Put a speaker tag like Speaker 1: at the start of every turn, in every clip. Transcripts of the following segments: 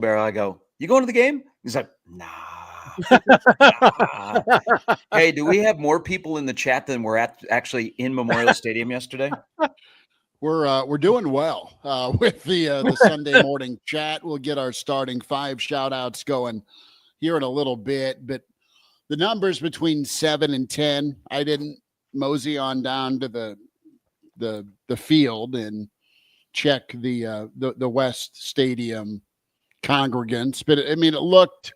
Speaker 1: Barrel. I go, "You going to the game?" He's like, "Nah." Hey, do we have more people in the chat than were actually in Memorial Stadium yesterday?
Speaker 2: We're doing well with the Sunday morning chat. We'll get our starting 5 shout outs going here in a little bit, but the numbers between 7 and 10, I didn't mosey on down to the field and check the West Stadium congregants, but I mean, it looked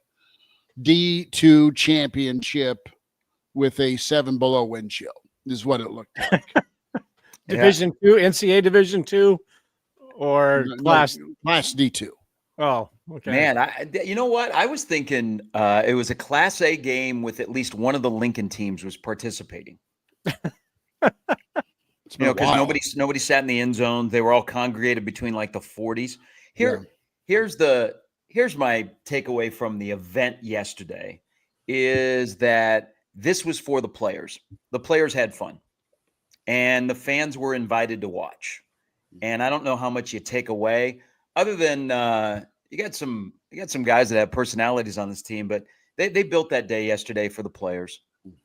Speaker 2: D2 championship with a 7 below wind chill is what it looked like.
Speaker 3: Division 2, NCAA Division 2, or class
Speaker 2: D2.
Speaker 3: Oh, okay.
Speaker 1: Man, you know what? I was thinking it was a Class A game with at least one of the Lincoln teams was participating. Because nobody sat in the end zone. They were all congregated between like the 40s. Here's my takeaway from the event yesterday is that this was for the players. The players had fun, and the fans were invited to watch. And I don't know how much you take away, other than you got some guys that have personalities on this team, but they built that day yesterday for the players,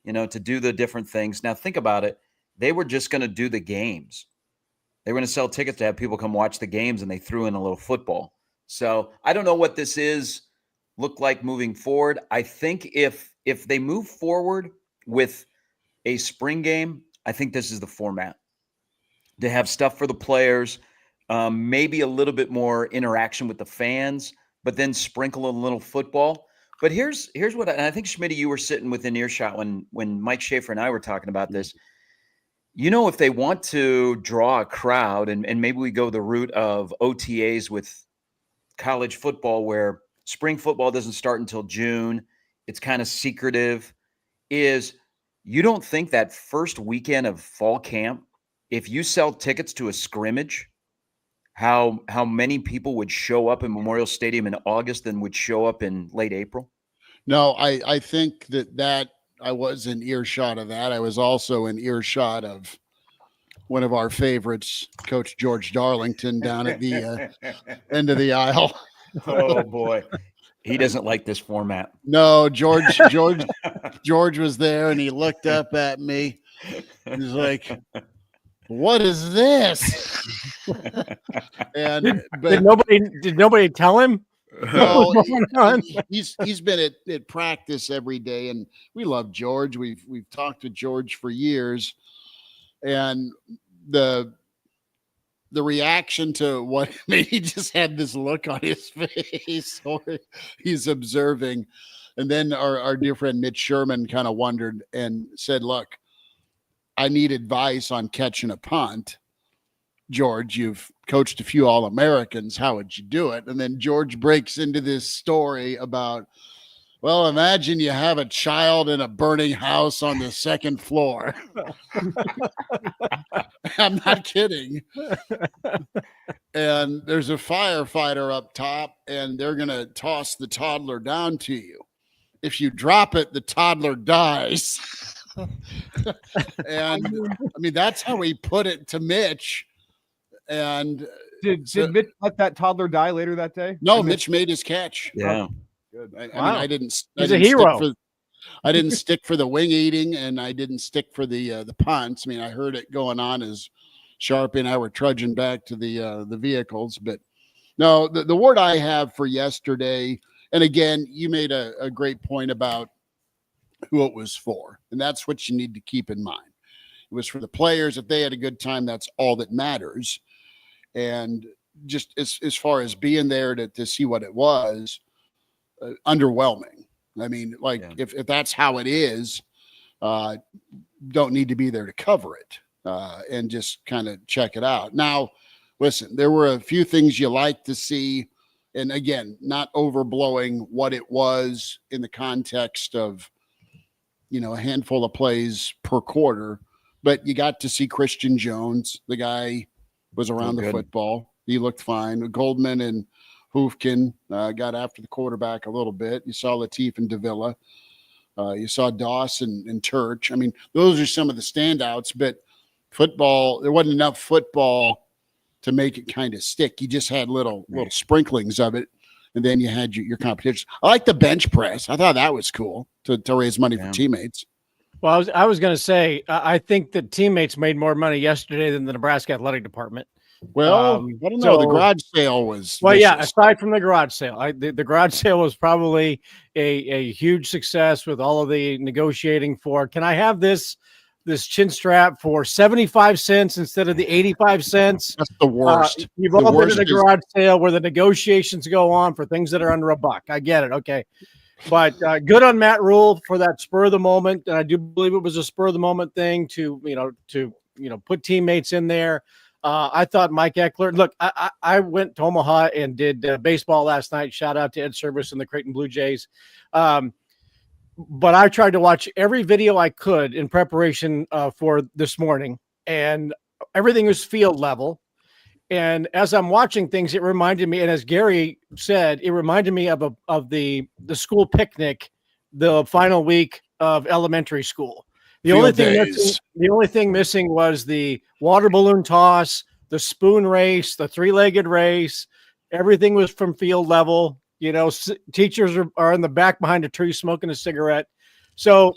Speaker 1: to do the different things. Now think about it. They were just going to do the games. They were going to sell tickets to have people come watch the games, and they threw in a little football. So I don't know what this look like moving forward. I think if they move forward with a spring game, I think this is the format to have stuff for the players, maybe a little bit more interaction with the fans, but then sprinkle a little football. But here's what and I think, Schmidt, you were sitting within earshot when Mike Schaefer and I were talking about this. If they want to draw a crowd, and maybe we go the route of OTAs with college football, where spring football doesn't start until June, it's kind of secretive, is you don't think that first weekend of fall camp, if you sell tickets to a scrimmage, how many people would show up in Memorial Stadium in August than would show up in late April?
Speaker 2: No, I think that I was in earshot of that. I was also in earshot of one of our favorites, Coach George Darlington, down at the end of the aisle.
Speaker 1: Oh boy, he doesn't like this format.
Speaker 2: No, George was there, and he looked up at me. He's like, "What is this?"
Speaker 3: Did nobody tell him?
Speaker 2: No, he's been at practice every day, and we love George. We've talked to George for years, and the reaction to what he just had this look on his face, or he's observing, and then our dear friend Mitch Sherman kind of wondered and said, "Look, I need advice on catching a punt. George, you've coached a few All-Americans. How would you do it?" And then George breaks into this story about, well, imagine you have a child in a burning house on the second floor. I'm not kidding. And there's a firefighter up top, and they're going to toss the toddler down to you. If you drop it, the toddler dies. And I mean, that's how he put it to Mitch. And
Speaker 4: did Mitch let that toddler die later that day?
Speaker 2: No, Mitch made his catch.
Speaker 1: Yeah.
Speaker 2: Good. I mean, I didn't.
Speaker 3: He's a hero.
Speaker 2: I didn't stick for the wing eating, and I didn't stick for the punts. I mean, I heard it going on as Sharpie and I were trudging back to the vehicles. But no, the word I have for yesterday, and again, you made a great point about who it was for, and that's what you need to keep in mind. It was for the players. If they had a good time, that's all that matters. And just as far as being there to see what it was, underwhelming. I mean, if that's how it is, don't need to be there to cover it and just kind of check it out. Now, listen, there were a few things you like to see. And again, not overblowing what it was in the context of, a handful of plays per quarter. But you got to see Christian Jones. The guy was around the football. He looked fine. Goldman and Hoofkin got after the quarterback a little bit. You saw Latif and Davila. You saw Dawson and Turch. I mean, those are some of the standouts. But football, there wasn't enough football to make it kind of stick. You just had little sprinklings of it. and then you had your competition. I like the bench press. I thought that was cool to raise money for teammates.
Speaker 3: Well, I was going to say, I think that teammates made more money yesterday than the Nebraska athletic department.
Speaker 2: Well, I don't know. The garage sale was
Speaker 3: well,
Speaker 2: vicious.
Speaker 3: yeah. Aside from the garage sale, the garage sale was probably a huge success with all of the negotiating for. Can I have this chin strap for 75 cents instead of the 85 cents?
Speaker 2: That's the worst.
Speaker 3: You've all been at a garage sale where the negotiations go on for things that are under $1. I get it. Okay. But good on Matt Rule for that spur of the moment. And I do believe it was a spur of the moment thing to put teammates in there. I thought Mike Eckler, look, I went to Omaha and did baseball last night. Shout out to Ed Service and the Creighton Blue Jays. But I tried to watch every video I could in preparation for this morning, and everything was field level. And as I'm watching things, it reminded me, and as Gary said, it reminded me of the school picnic, the final week of elementary school. The only thing missing was the water balloon toss, the spoon race, the three-legged race. Everything was from field level. You know, teachers are in the back behind a tree smoking a cigarette. So,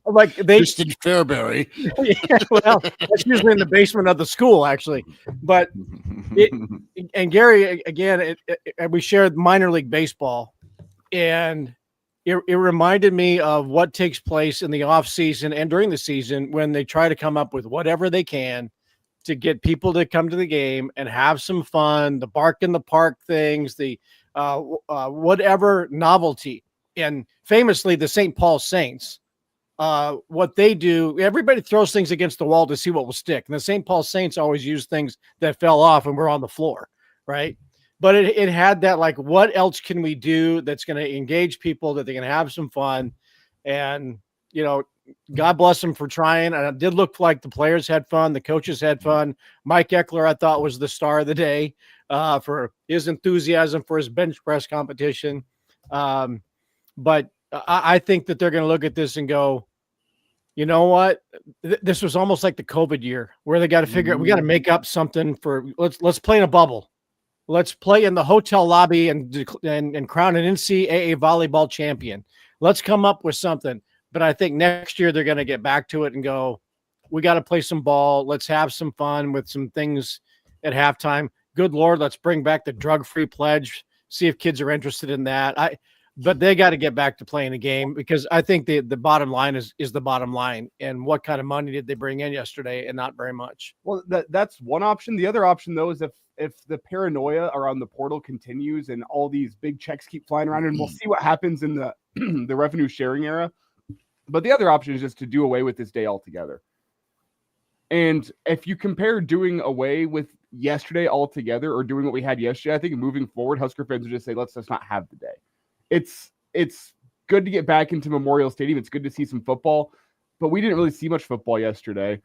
Speaker 3: like they
Speaker 2: Kristen Fairbury.
Speaker 3: Yeah, well, that's usually in the basement of the school, actually. But and Gary, again, we shared minor league baseball, and it reminded me of what takes place in the off season and during the season when they try to come up with whatever they can to get people to come to the game and have some fun, the bark in the park things, the whatever novelty. And famously, the St. Paul Saints, what they do, everybody throws things against the wall to see what will stick. And the St. Paul Saints always use things that fell off and were on the floor, right? But it had that, like, what else can we do that's going to engage people, that they can have some fun? And, you know, God bless them for trying. And it did look like the players had fun. The coaches had fun. Mike Eckler, I thought, was the star of the day for his enthusiasm for his bench press competition. But I think that they're going to look at this and go, you know what? This was almost like the COVID year where they got to figure out, we got to make up something for, let's play in a bubble. Let's play in the hotel lobby and crown an NCAA volleyball champion. Let's come up with something. But I think next year they're going to get back to it and go, we got to play some ball. Let's have some fun with some things at halftime. Good Lord, let's bring back the drug-free pledge. See if kids are interested in that. But they got to get back to playing a game, because I think the bottom line is the bottom line. And what kind of money did they bring in yesterday? And not very much.
Speaker 4: Well, that's one option. The other option, though, is if the paranoia around the portal continues and all these big checks keep flying around, and we'll see what happens in the the revenue sharing era. But the other option is just to do away with this day altogether. And if you compare doing away with yesterday altogether or doing what we had yesterday, I think moving forward, Husker fans would just say, let's just not have the day. It's good to get back into Memorial Stadium. It's good to see some football, but we didn't really see much football yesterday.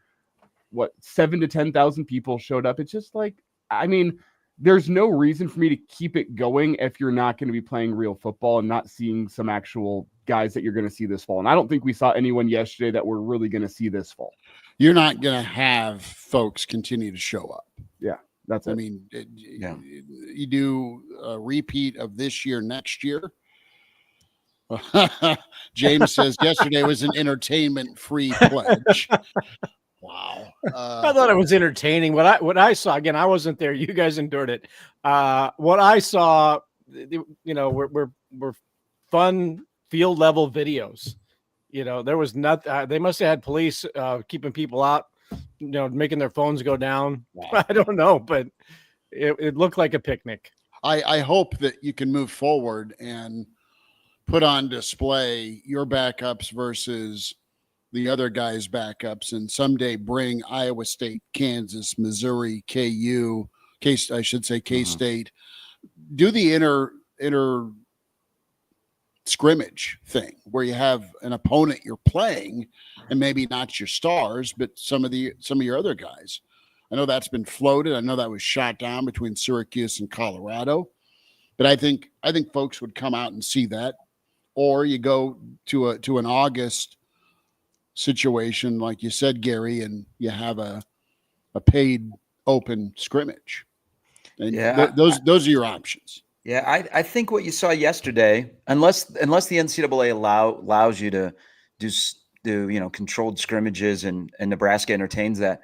Speaker 4: 7,000 to 10,000 people showed up. It's just like, I mean, there's no reason for me to keep it going if you're not going to be playing real football and not seeing some actual guys that you're going to see this fall. And I don't think we saw anyone yesterday that we're really going to see this fall.
Speaker 2: You're not going to have folks continue to show up.
Speaker 4: Yeah, that's it.
Speaker 2: I mean, you do a repeat of this year next year. James says yesterday was an entertainment-free pledge. Wow.
Speaker 3: I thought it was entertaining. What I saw, again, I wasn't there. You guys endured it. What I saw, you know, were fun field level videos. You know, there was nothing. They must have had police keeping people out, you know, making their phones go down. Wow. I don't know, but it looked like a picnic.
Speaker 2: I hope that you can move forward and put on display your backups versus the other guys' backups, and someday bring Iowa State, Kansas, Missouri, K-State, do the inter scrimmage thing where you have an opponent you're playing, and maybe not your stars, but some of your other guys. I know that's been floated. I know that was shot down between Syracuse and Colorado, but I think folks would come out and see that. Or you go to an August situation, like you said, Gary, and you have a paid open scrimmage. And those are your options.
Speaker 1: Yeah, I think what you saw yesterday, unless the NCAA allows you to do controlled scrimmages and Nebraska entertains that,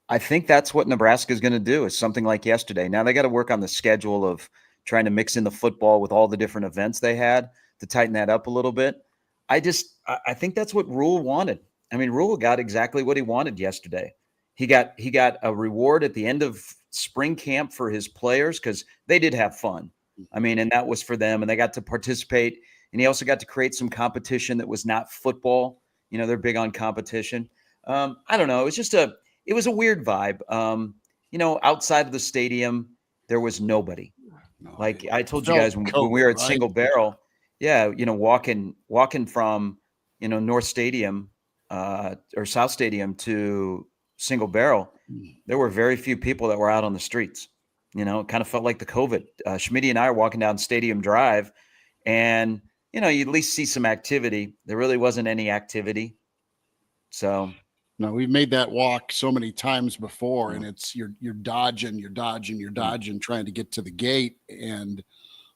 Speaker 1: I think that's what Nebraska is going to do, is something like yesterday. Now they got to work on the schedule of trying to mix in the football with all the different events they had to tighten that up a little bit. I think that's what Rule wanted. I mean, Rule got exactly what he wanted yesterday. He got a reward at the end of spring camp for his players because they did have fun. I mean, and that was for them, and they got to participate. And he also got to create some competition that was not football. They're big on competition. I don't know. It was a weird vibe. Outside of the stadium, there was nobody. Like I told you guys when we were at Single Barrel, walking from North Stadium or South Stadium to Single Barrel, there were very few people that were out on the streets. It kind of felt like the COVID. Schmidt and I are walking down Stadium Drive, and you at least see some activity. There really wasn't any activity, so.
Speaker 2: No, we've made that walk so many times before, and it's you're dodging, trying to get to the gate. And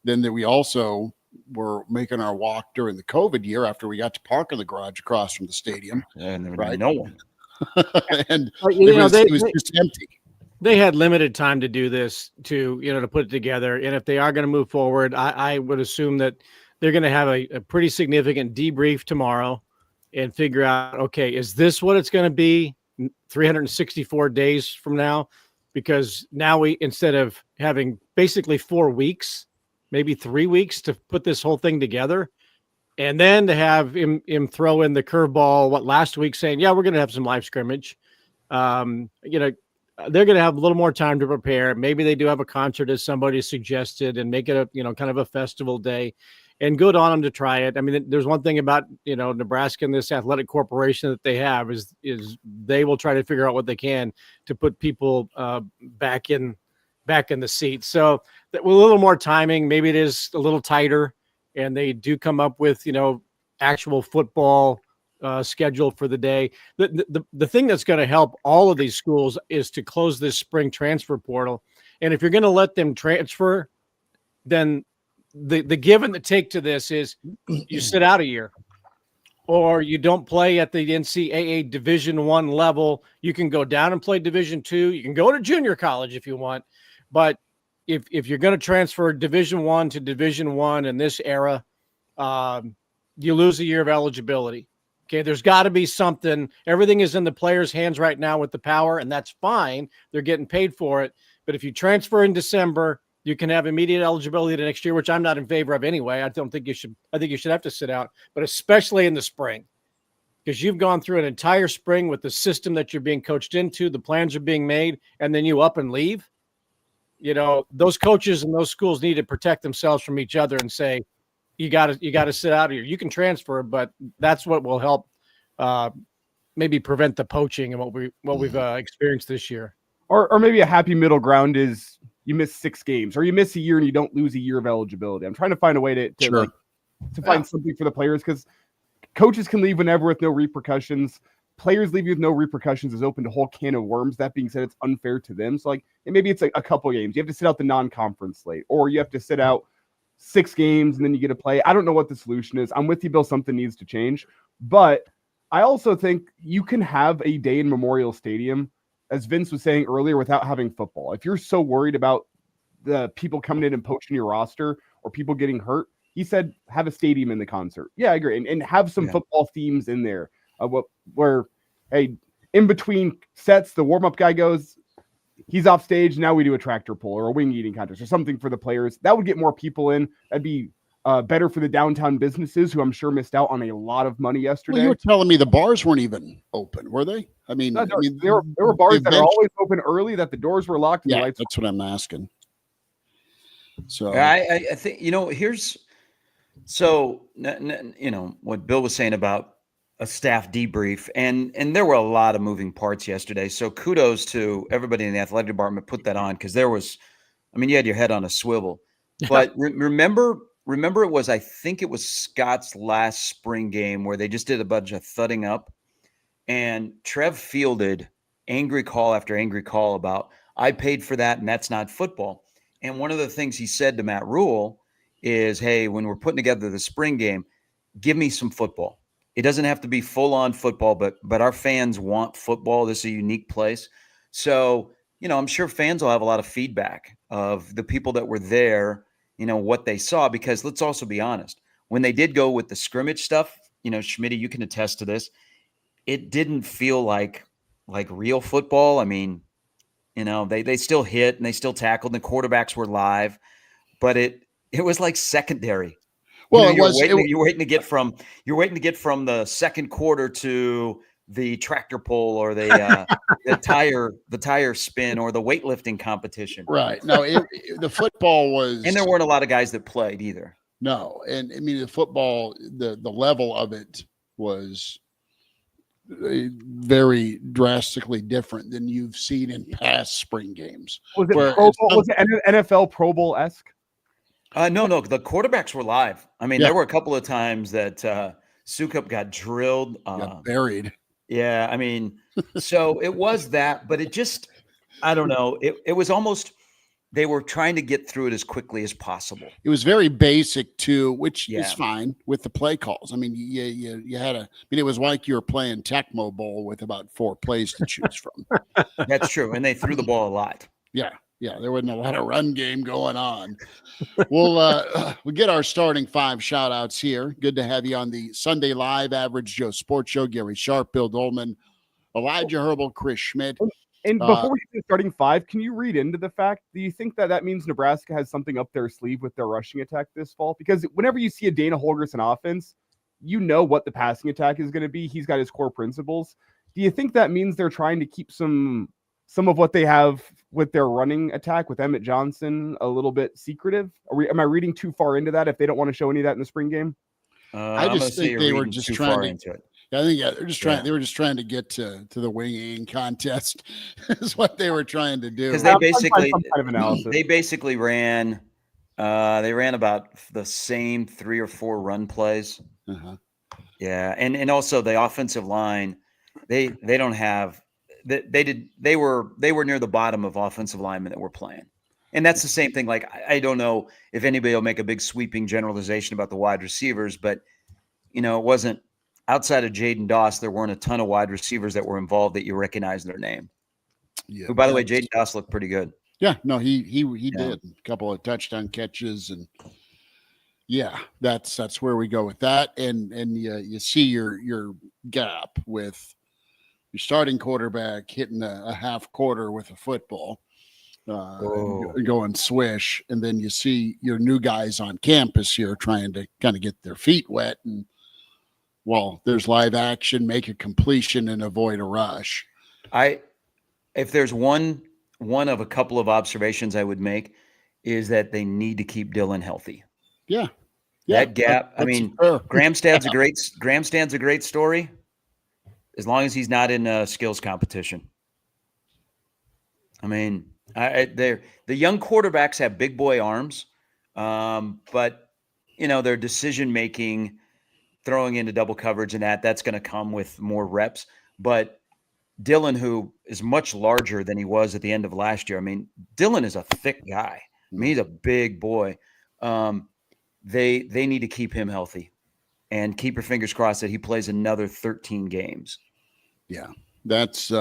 Speaker 2: then we also were making our walk during the COVID year after we got to park in the garage across from the stadium.
Speaker 1: And there was no one.
Speaker 2: And it was just empty.
Speaker 3: They had limited time to do this, to put it together. And if they are going to move forward, I would assume that they're going to have a pretty significant debrief tomorrow and figure out, okay, is this what it's going to be 364 days from now? Because now instead of having basically 4 weeks, maybe 3 weeks to put this whole thing together, and then to have him throw in the curveball, last week saying, yeah, we're going to have some live scrimmage. They're going to have a little more time to prepare. Maybe they do have a concert, as somebody suggested, and make it a, kind of a festival day. And good on them to try it. I mean, there's one thing about, Nebraska and this athletic corporation that they have is they will try to figure out what they can to put people back in the seat. So that with a little more timing, maybe it is a little tighter, and they do come up with, actual football schedule for the day. The thing that's going to help all of these schools is to close this spring transfer portal. And if you're going to let them transfer, then the give and the take to this is you sit out a year, or you don't play at the NCAA Division I level. You can go down and play Division II. You can go to junior college if you want, but if you're going to transfer Division I to Division I in this era, you lose a year of eligibility. Okay, there's got to be something. Everything is in the players' hands right now with the power, and that's fine. They're getting paid for it. But if you transfer in December, you can have immediate eligibility the next year, which I'm not in favor of anyway. I think you should have to sit out, but especially in the spring, because you've gone through an entire spring with the system that you're being coached into, the plans are being made, and then you up and leave. Those coaches and those schools need to protect themselves from each other and say, you got to sit out here. You can transfer, but that's what will help maybe prevent the poaching and what we've experienced this year.
Speaker 4: Or maybe a happy middle ground is you miss 6 games, or you miss a year and you don't lose a year of eligibility. I'm trying to find a way to find something for the players, because coaches can leave whenever with no repercussions. Players leaving with no repercussions is open to a whole can of worms. That being said, it's unfair to them. So maybe it's a couple games. You have to sit out the non-conference slate, or you have to sit out 6 games and then you get to play. I don't know what the solution is. I'm with you, Bill. Something needs to change. But I also think you can have a day in Memorial Stadium, as Vince was saying earlier, without having football. If you're so worried about the people coming in and poaching your roster or people getting hurt, he said have a stadium in the concert. Yeah, I agree. And have some football themes in there. Where, hey, in between sets, the warm-up guy goes, he's off stage. Now we do a tractor pull or a wing eating contest or something for the players. That would get more people in. That'd be better for the downtown businesses, who I'm sure missed out on a lot of money yesterday.
Speaker 2: Well, you were telling me the bars weren't even open, were they? I mean,
Speaker 4: there were bars that are always open early, that the doors were locked. And the lights
Speaker 2: that's what I'm asking. So
Speaker 1: I think, here's, so, what Bill was saying about a staff debrief, and there were a lot of moving parts yesterday. So kudos to everybody in the athletic department put that on, because you had your head on a swivel. But remember it was, I think it was Scott's last spring game where they just did a bunch of thudding up, and Trev fielded angry call after angry call about, I paid for that and that's not football. And one of the things he said to Matt Rule is, hey, when we're putting together the spring game, give me some football. It doesn't have to be full on football, but our fans want football. This is a unique place. So, I'm sure fans will have a lot of feedback of the people that were there, what they saw, because let's also be honest, when they did go with the scrimmage stuff, Schmidt, you can attest to this. It didn't feel like real football. I mean, they still hit and they still tackled and the quarterbacks were live, but it was like secondary.
Speaker 2: Well,
Speaker 1: you're waiting to get from the second quarter to the tractor pull or the tire spin or the weightlifting competition.
Speaker 2: Right. No, the football was,
Speaker 1: and there weren't a lot of guys that played either.
Speaker 2: No, and I mean the football, the level of it was very drastically different than you've seen in past spring games.
Speaker 4: Was it NFL Pro Bowl-esque?
Speaker 1: No, the quarterbacks were live. I mean, there were a couple of times that Sukup got drilled,
Speaker 2: got buried.
Speaker 1: Yeah, I mean, so it was that, but it just, I don't know. It was almost, they were trying to get through it as quickly as possible.
Speaker 2: It was very basic too, which is fine with the play calls. I mean, you had it was like you were playing Tecmo Bowl with about 4 plays to choose from.
Speaker 1: That's true. And they threw the ball a lot.
Speaker 2: Yeah. There wasn't a lot of run game going on. We'll get our starting 5 shout outs here. Good to have you on the Sunday Live Average Joe Sports Show. Gary Sharp, Bill Doleman, Elijah Herbel, Chris Schmidt.
Speaker 4: And before we get to the starting 5, can you read into the fact, do you think that means Nebraska has something up their sleeve with their rushing attack this fall? Because whenever you see a Dana Holgorsen offense, you know what the passing attack is going to be. He's got his core principles. Do you think that means they're trying to keep some of what they have with their running attack with Emmett Johnson a little bit secretive? Am I reading too far into that if they don't want to show any of that in the spring game?
Speaker 2: I just think they were just trying into it. I think they're just trying.
Speaker 1: Yeah.
Speaker 2: They were just trying to get to the wing eating contest. Is what they were trying to do.
Speaker 1: Because they basically ran. They ran about the same 3 or 4 run plays.
Speaker 2: Uh-huh.
Speaker 1: Yeah, and also the offensive line. They don't have. They were near the bottom of offensive linemen that were playing. And that's the same thing. Like, I don't know if anybody will make a big sweeping generalization about the wide receivers, but, it wasn't outside of Jaden Doss. There weren't a ton of wide receivers that were involved that you recognize their name.
Speaker 2: Yeah.
Speaker 1: Who, by the way, Jaden Doss looked pretty good.
Speaker 2: Yeah, no, he did a couple of touchdown catches, and that's where we go with that. And you see your gap with your starting quarterback hitting a half quarter with a football. Going swish, and then you see your new guys on campus here trying to kind of get their feet wet, and there's live action, make a completion and avoid a rush.
Speaker 1: If there's one of a couple of observations I would make is that they need to keep Dylan healthy.
Speaker 2: Yeah.
Speaker 1: That gap. I mean, Gramstad's a great story as long as he's not in a skills competition. I mean, the young quarterbacks have big boy arms, but their decision making, throwing into double coverage and that's going to come with more reps. But Dylan, who is much larger than he was at the end of last year, I mean, Dylan is a thick guy. I mean, he's a big boy. They need to keep him healthy, and keep your fingers crossed that he plays another 13 games.
Speaker 2: Yeah, that's.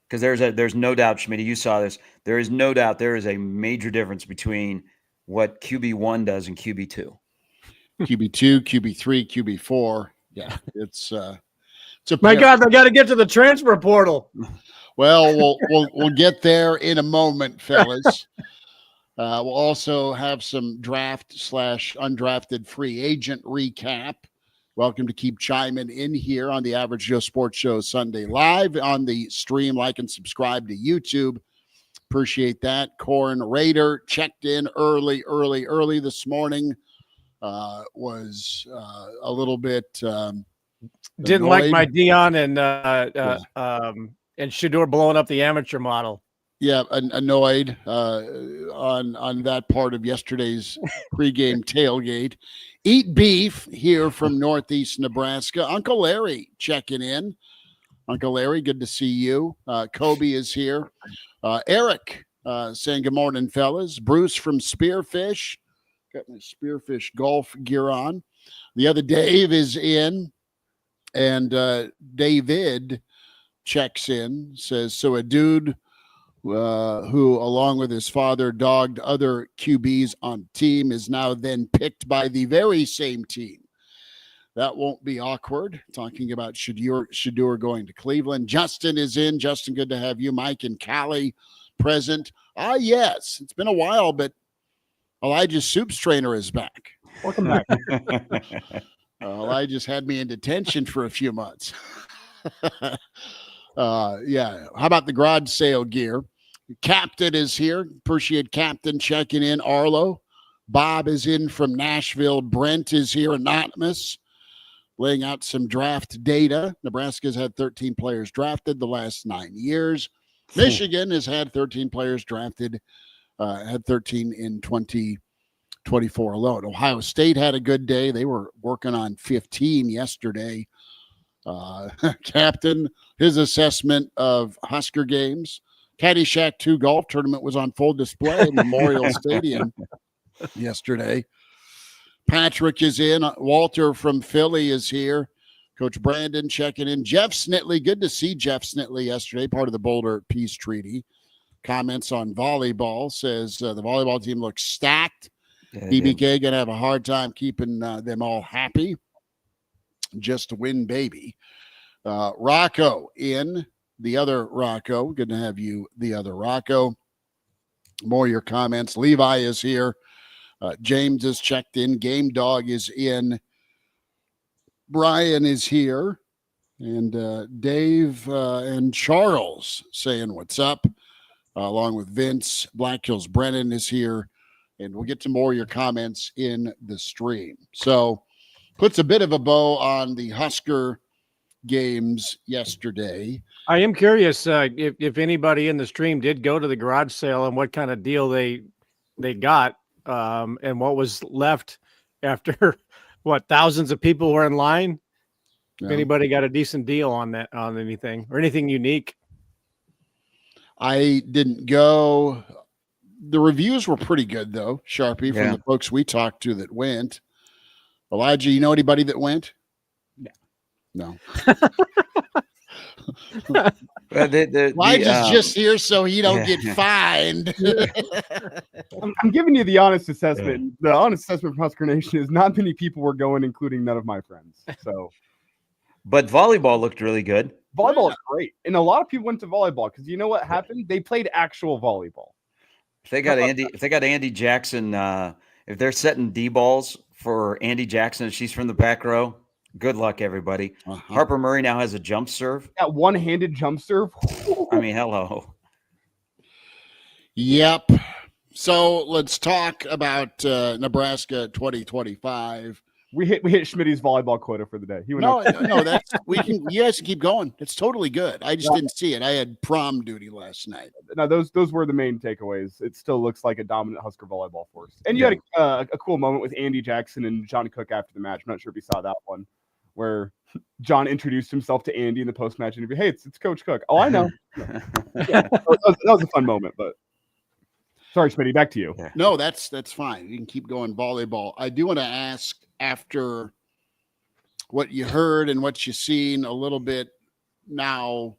Speaker 1: Because there's no doubt, Schmidt, you saw this. There is no doubt there is a major difference between what QB1 does and QB2.
Speaker 2: QB2, QB3, QB4. Yeah, it's
Speaker 3: my God, they got to get to the transfer portal.
Speaker 2: Well, we'll get there in a moment, fellas. We'll also have some draft/undrafted free agent recap. Welcome to keep chiming in here on the Average Joe Sports Show Sunday Live on the stream. Like and subscribe to YouTube. Appreciate that. Corn Raider checked in early this morning. Was a little bit
Speaker 3: didn't
Speaker 2: annoyed.
Speaker 3: like my Dion and Shador blowing up the amateur model.
Speaker 2: Yeah, annoyed on that part of yesterday's pregame tailgate. Eat beef here from Northeast Nebraska. Uncle Larry checking in. Uncle Larry, good to see you. Kobe is here. Eric saying good morning, fellas. Bruce from Spearfish. Got my Spearfish golf gear on. The other Dave is in, and David checks in, says, so a dude who, along with his father, dogged other QBs on the team is now then picked by the very same team. That won't be awkward. Talking about Shedeur going to Cleveland. Justin is in. Justin, good to have you. Mike and Callie present. Yes, it's been a while, but Elijah's Soups trainer is back.
Speaker 4: Welcome back.
Speaker 2: Elijah's had me in detention for a few months. Yeah. How about the garage sale gear? Captain is here. Appreciate Captain checking in. Arlo. Bob is in from Nashville. Brent is here. Anonymous. Laying out some draft data. Nebraska's had 13 players drafted the last 9 years. Michigan has had 13 players drafted, had 13 in 2024 alone. Ohio State had a good day. They were working on 15 yesterday. Captain, his assessment of Husker Games. Caddyshack 2 golf tournament was on full display at Memorial Stadium yesterday. Patrick is in. Walter from Philly is here. Coach Brandon checking in. Jeff Snitley. Good to see Jeff Snitley yesterday, part of the Boulder Peace Treaty. Comments on volleyball. Says the volleyball team looks stacked. Yeah, DBK going to have a hard time keeping them all happy. Just to win, baby. Rocco in. The other Rocco. Good to have you, the other Rocco. More of your comments. Levi is here. James is checked in. Game Dog is in. Brian is here. And Dave and Charles saying what's up, along with Vince. Black Hills Brennan is here. And we'll get to more of your comments in the stream. So puts a bit of a bow on the Husker games yesterday.
Speaker 3: I am curious if anybody in the stream did go to the garage sale and what kind of deal they got. And what was left after what thousands of people were in line. Yeah. If anybody got a decent deal on that, on anything or anything unique.
Speaker 2: I didn't go. The reviews were pretty good though, Sharpie, from the folks we talked to that went. Elijah, you know anybody that went? No. Elijah's just here so he don't get fined.
Speaker 4: I'm giving you the honest assessment. The honest assessment from Husker Nation is not many people were going, including none of my friends. So,
Speaker 1: but volleyball looked really good.
Speaker 4: Volleyball is great, and a lot of people went to volleyball because you know what happened? They played actual volleyball.
Speaker 1: If they got Andy Jackson, if they're setting D balls for Andy Jackson, if she's from the back row. Good luck, everybody. Harper Murray now has a jump serve.
Speaker 4: That one-handed jump serve.
Speaker 1: I mean, hello.
Speaker 2: Yep. So let's talk about Nebraska 2025.
Speaker 4: We hit Schmidt's volleyball quota for the day.
Speaker 2: No, that's you guys can keep going. It's totally good. I just didn't see it. I had prom duty last night.
Speaker 4: No, those were the main takeaways. It still looks like a dominant Husker volleyball force. And you had a cool moment with Andy Jackson and John Cook after the match. I'm not sure if you saw that one, where John introduced himself to Andy in the post-match interview. Hey, it's Coach Cook. Oh, I know. That was a fun moment, but sorry, Schmidt, back to you.
Speaker 2: No, that's fine. You can keep going volleyball. I do want to ask, after what you heard and what you've seen a little bit now,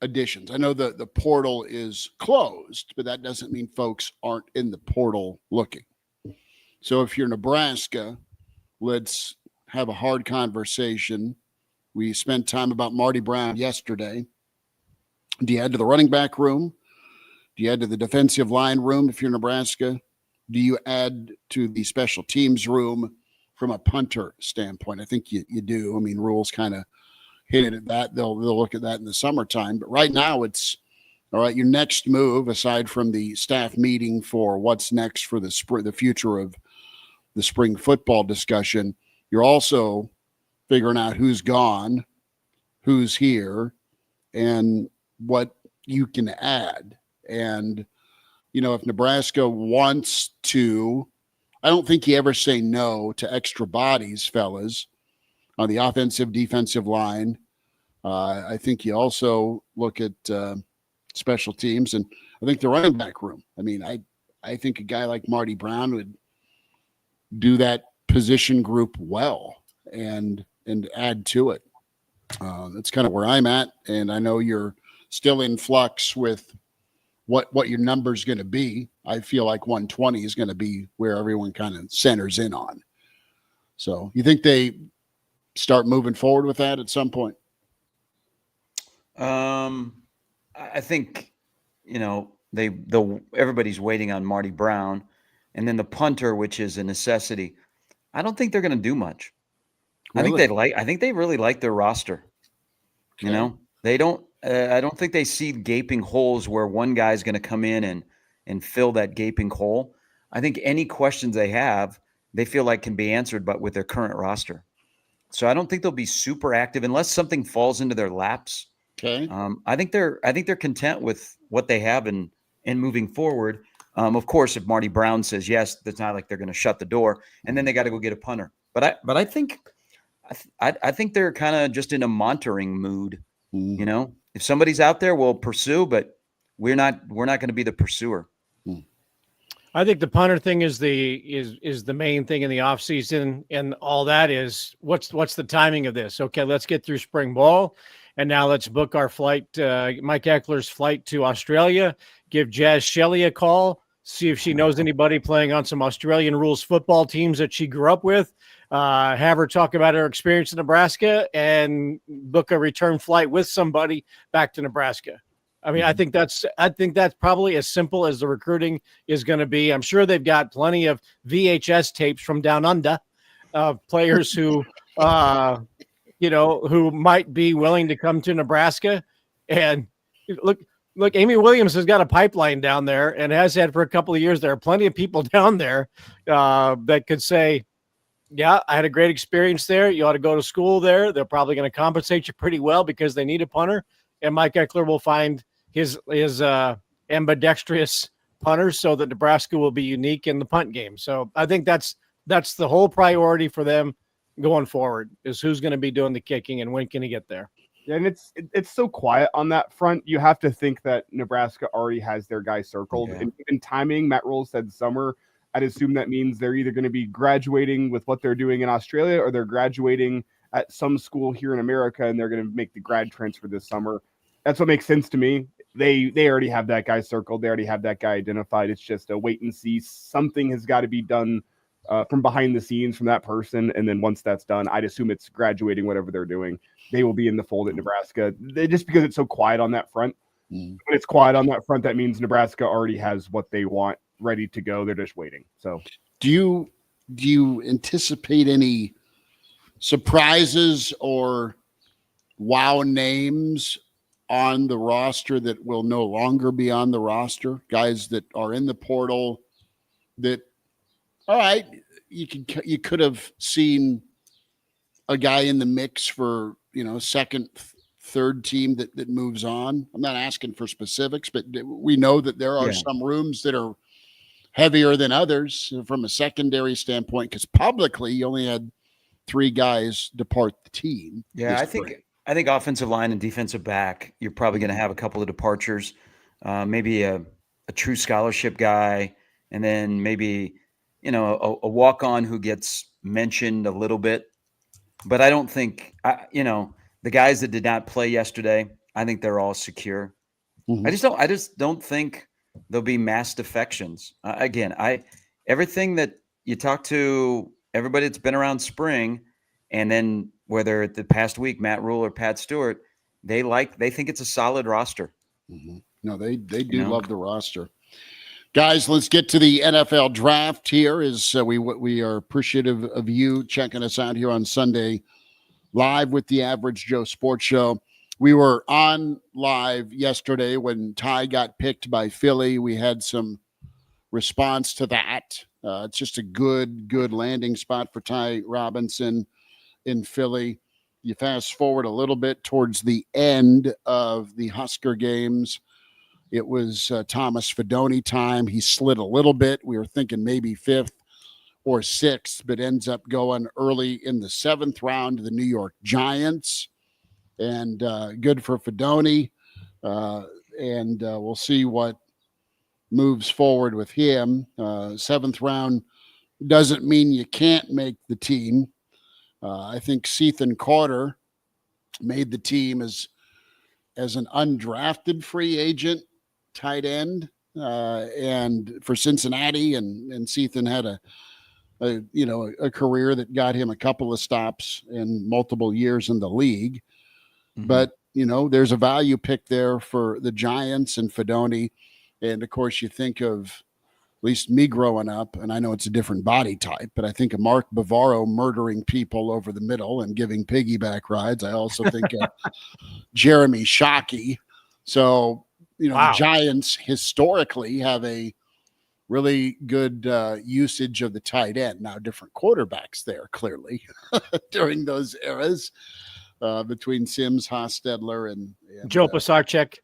Speaker 2: additions. I know the portal is closed, but that doesn't mean folks aren't in the portal looking. So if you're Nebraska, let's have a hard conversation. We spent time about Marty Brown yesterday. Do you add to the running back room? Do you add to the defensive line room if you're Nebraska? Do you add to the special teams room from a punter standpoint? I think you do. I mean, rules kind of hit at that. They'll look at that in the summertime. But right now it's, all right, your next move, aside from the staff meeting for what's next for the future of the spring football discussion, you're also figuring out who's gone, who's here, and what you can add. And, you know, if Nebraska wants to, I don't think you ever say no to extra bodies, fellas, on the offensive, defensive line. I think you also look at special teams. And I think the running back room. I mean, I think a guy like Marty Brown would do that position group well and add to it. That's kind of where I'm at, and I know you're still in flux with what your number's going to be. I feel like 120 is going to be where everyone kind of centers in on. So you think they start moving forward with that at some point?
Speaker 1: I think, everybody's waiting on Marty Brown, and then the punter, which is a necessity. I don't think they're going to do much.
Speaker 2: Really?
Speaker 1: I think they really like their roster.
Speaker 2: Okay.
Speaker 1: They don't. I don't think they see gaping holes where one guy's going to come in and fill that gaping hole. I think any questions they have, they feel like can be answered, but with their current roster. So I don't think they'll be super active unless something falls into their laps.
Speaker 2: Okay.
Speaker 1: I think they're content with what they have and moving forward. Of course, if Marty Brown says yes, that's not like they're going to shut the door, and then they got to go get a punter. But I think they're kind of just in a monitoring mood. If somebody's out there, we'll pursue, but we're not going to be the pursuer.
Speaker 3: I think the punter thing is the main thing in the offseason, and all that is what's the timing of this? Okay, let's get through spring ball, and now let's book our flight, Mike Eckler's flight to Australia. Give Jazz Shelley a call, see if she knows anybody playing on some Australian rules football teams that she grew up with. Have her talk about her experience in Nebraska and book a return flight with somebody back to Nebraska. I mean, I think that's probably as simple as the recruiting is going to be. I'm sure they've got plenty of VHS tapes from down under of players who, who might be willing to come to Nebraska. And look, Amy Williams has got a pipeline down there and has had for a couple of years. There are plenty of people down there that could say, yeah, I had a great experience there. You ought to go to school there. They're probably going to compensate you pretty well because they need a punter. And Mike Eckler will find his ambidextrous punters so that Nebraska will be unique in the punt game. So I think that's the whole priority for them going forward is who's going to be doing the kicking and when can he get there.
Speaker 4: Yeah, and it's so quiet on that front. You have to think that Nebraska already has their guy circled.
Speaker 1: Yeah.
Speaker 4: And in timing, Matt Rule said summer. I'd assume that means they're either going to be graduating with what they're doing in Australia or they're graduating at some school here in America and they're going to make the grad transfer this summer. That's what makes sense to me. They already have that guy circled. They already have that guy identified. It's just a wait and see. Something has got to be done from behind the scenes from that person. And then once that's done, I'd assume it's graduating whatever they're doing. They will be in the fold at Nebraska. Just because it's so quiet on that front. When it's quiet on that front, that means Nebraska already has what they want ready to go. They're just waiting. So
Speaker 2: do you anticipate any surprises or wow names on the roster that will no longer be on the roster? Guys that are in the portal that, all right, you could have seen a guy in the mix for, second, third team that moves on. I'm not asking for specifics, but we know that there are some rooms that are heavier than others from a secondary standpoint, because publicly you only had 3 guys depart the team.
Speaker 1: Yeah, I think offensive line and defensive back, you're probably going to have a couple of departures, maybe a true scholarship guy, and then maybe, a walk-on who gets mentioned a little bit. But I don't think, the guys that did not play yesterday, I think they're all secure.
Speaker 2: Mm-hmm.
Speaker 1: I just don't think there'll be mass defections. Everything that you talk to everybody that's been around spring, and then whether the past week, Matt Rule or Pat Stewart, they think it's a solid roster.
Speaker 2: Mm-hmm. No, they do love the roster. Guys, let's get to the NFL draft here. We are appreciative of you checking us out here on Sunday live with the Average Joe Sports Show. We were on live yesterday when Ty got picked by Philly. We had some response to that. It's just a good landing spot for Ty Robinson in Philly. You fast forward a little bit towards the end of the Husker games. It was Thomas Fidone time. He slid a little bit. We were thinking maybe 5th or 6th, but ends up going early in the 7th round to the New York Giants. And good for Fidone. And we'll see what moves forward with him. 7th round doesn't mean you can't make the team. I think Ethan Carter made the team as an undrafted free agent tight end, and for Cincinnati, and Ethan had a career that got him a couple of stops and multiple years in the league. Mm-hmm. But there's a value pick there for the Giants and Fedoni. And of course, you think of, at least me growing up, and I know it's a different body type, but I think of Mark Bavaro murdering people over the middle and giving piggyback rides. I also think of Jeremy Shockey. So, wow. The Giants historically have a really good usage of the tight end. Now, different quarterbacks there, clearly, during those eras between Sims, Hostetler, and
Speaker 3: Joe Pisarcik.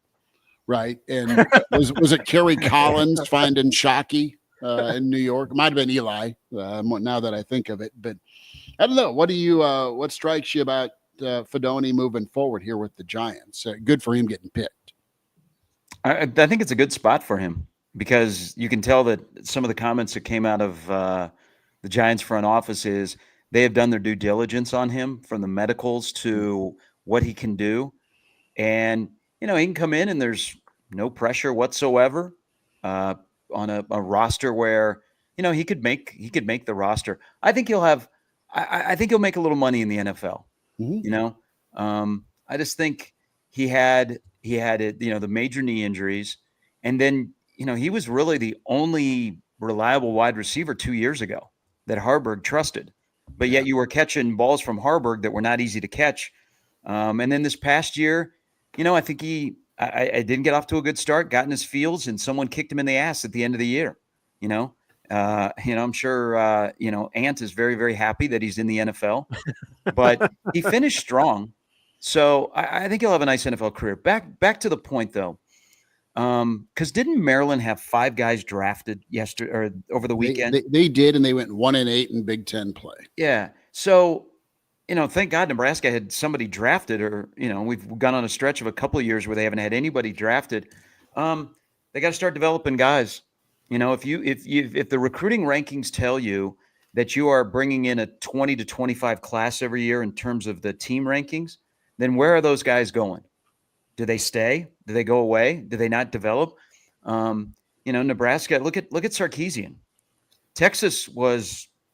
Speaker 2: Right. And was it Kerry Collins finding Shockey in New York? It might have been Eli, now that I think of it. But I don't know. What strikes you about Fedoni moving forward here with the Giants? Good for him getting picked.
Speaker 1: I think it's a good spot for him, because you can tell that some of the comments that came out of the Giants front office is they have done their due diligence on him, from the medicals to what he can do. And, he can come in and there's no pressure whatsoever on a roster where, he could make the roster. I think he'll make a little money in the NFL. Mm-hmm. I just think he had it, the major knee injuries, and then, he was really the only reliable wide receiver 2 years ago that Harburg trusted, but yet you were catching balls from Harburg that were not easy to catch. And then this past year, I think I didn't get off to a good start, got in his fields, and someone kicked him in the ass at the end of the year. I'm sure, Ant is very, very happy that he's in the NFL, but he finished strong. So I think he'll have a nice NFL career. Back to the point, though. Because didn't Maryland have 5 guys drafted yesterday or over the weekend?
Speaker 2: They did, and they went 1-8 in Big Ten play.
Speaker 1: Yeah. So, thank God Nebraska had somebody drafted, or, we've gone on a stretch of a couple of years where they haven't had anybody drafted. They got to start developing guys. If the recruiting rankings tell you that you are bringing in a 20 to 25 class every year in terms of the team rankings, then where are those guys going? Do they stay? Do they go away? Do they not develop? Nebraska, look at Sarkisian. Texas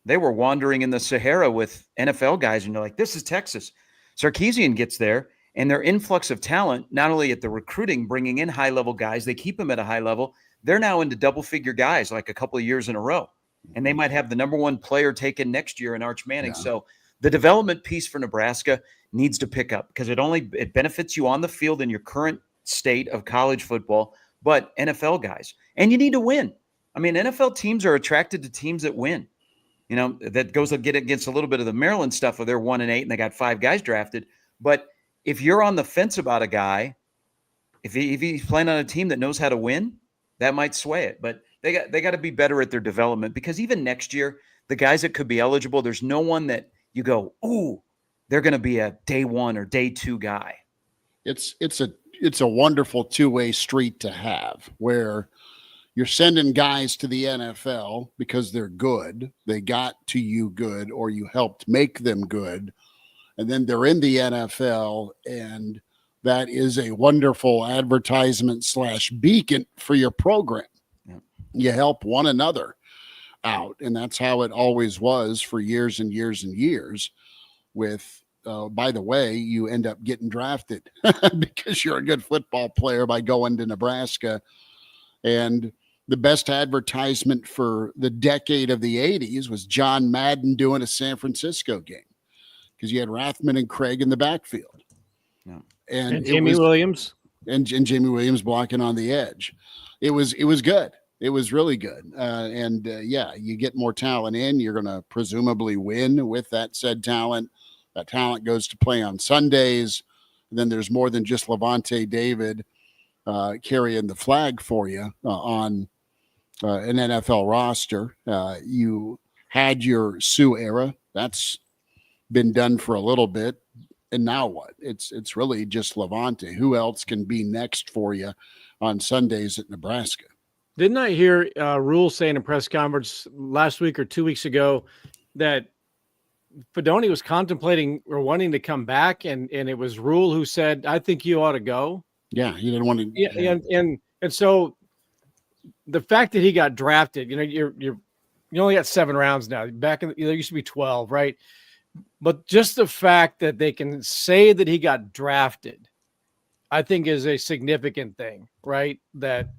Speaker 1: they were wandering in the Sahara with NFL guys, and you're like, this is Texas. Sarkisian gets there, and their influx of talent, not only at the recruiting, bringing in high-level guys, they keep them at a high level. They're now into double-figure guys like a couple of years in a row, and they might have the number 1 player taken next year in Arch Manning. Yeah. So the development piece for Nebraska needs to pick up, because it benefits you on the field in your current state of college football, but NFL guys. And you need to win. I mean, NFL teams are attracted to teams that win. That goes against a little bit of the Maryland stuff where they're 1-8 and they got 5 guys drafted. But if you're on the fence about a guy, if he's playing on a team that knows how to win, that might sway it. But they got to be better at their development, because even next year, the guys that could be eligible, there's no one that you go, ooh, they're going to be a day 1 or day 2 guy.
Speaker 2: It's a wonderful two-way street to have, where you're sending guys to the NFL because they're good. They got to you good, or you helped make them good. And then they're in the NFL, and that is a wonderful advertisement / beacon for your program. Yeah. You help one another out. And that's how it always was for years and years and years. With, by the way, you end up getting drafted because you're a good football player by going to Nebraska. And the best advertisement for the decade of the 80s was John Madden doing a San Francisco game, because you had Rathman and Craig in the backfield.
Speaker 3: Yeah. And Jamie Williams.
Speaker 2: And Jamie Williams blocking on the edge. It was good. It was really good. You get more talent in, you're going to presumably win with that said talent. That talent goes to play on Sundays. And then there's more than just Levante David carrying the flag for you on an NFL roster. You had your Sioux era. That's been done for a little bit. And now what? It's really just Levante. Who else can be next for you on Sundays at Nebraska?
Speaker 3: Didn't I hear Rule say in a press conference last week or 2 weeks ago that Fedoni was contemplating or wanting to come back, and it was Rule who said, "I think you ought to go."
Speaker 2: Yeah, he didn't want to.
Speaker 3: Yeah, and so the fact that he got drafted, you only got 7 rounds now. Back in there used to be 12, right? But just the fact that they can say that he got drafted, I think is a significant thing, right? That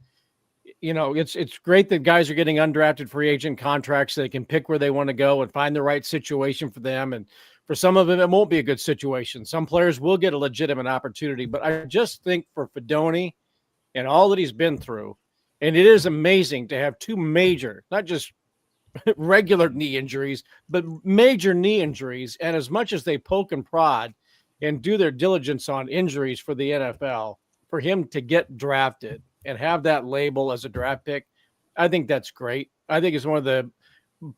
Speaker 3: it's great that guys are getting undrafted free agent contracts so they can pick where they want to go and find the right situation for them. And for some of them, it won't be a good situation. Some players will get a legitimate opportunity, but I just think for Fedoni and all that he's been through, and it is amazing to have 2 major, not just regular knee injuries, but major knee injuries. And as much as they poke and prod and do their diligence on injuries for the NFL, for him to get drafted and have that label as a draft pick, I think that's great. I think it's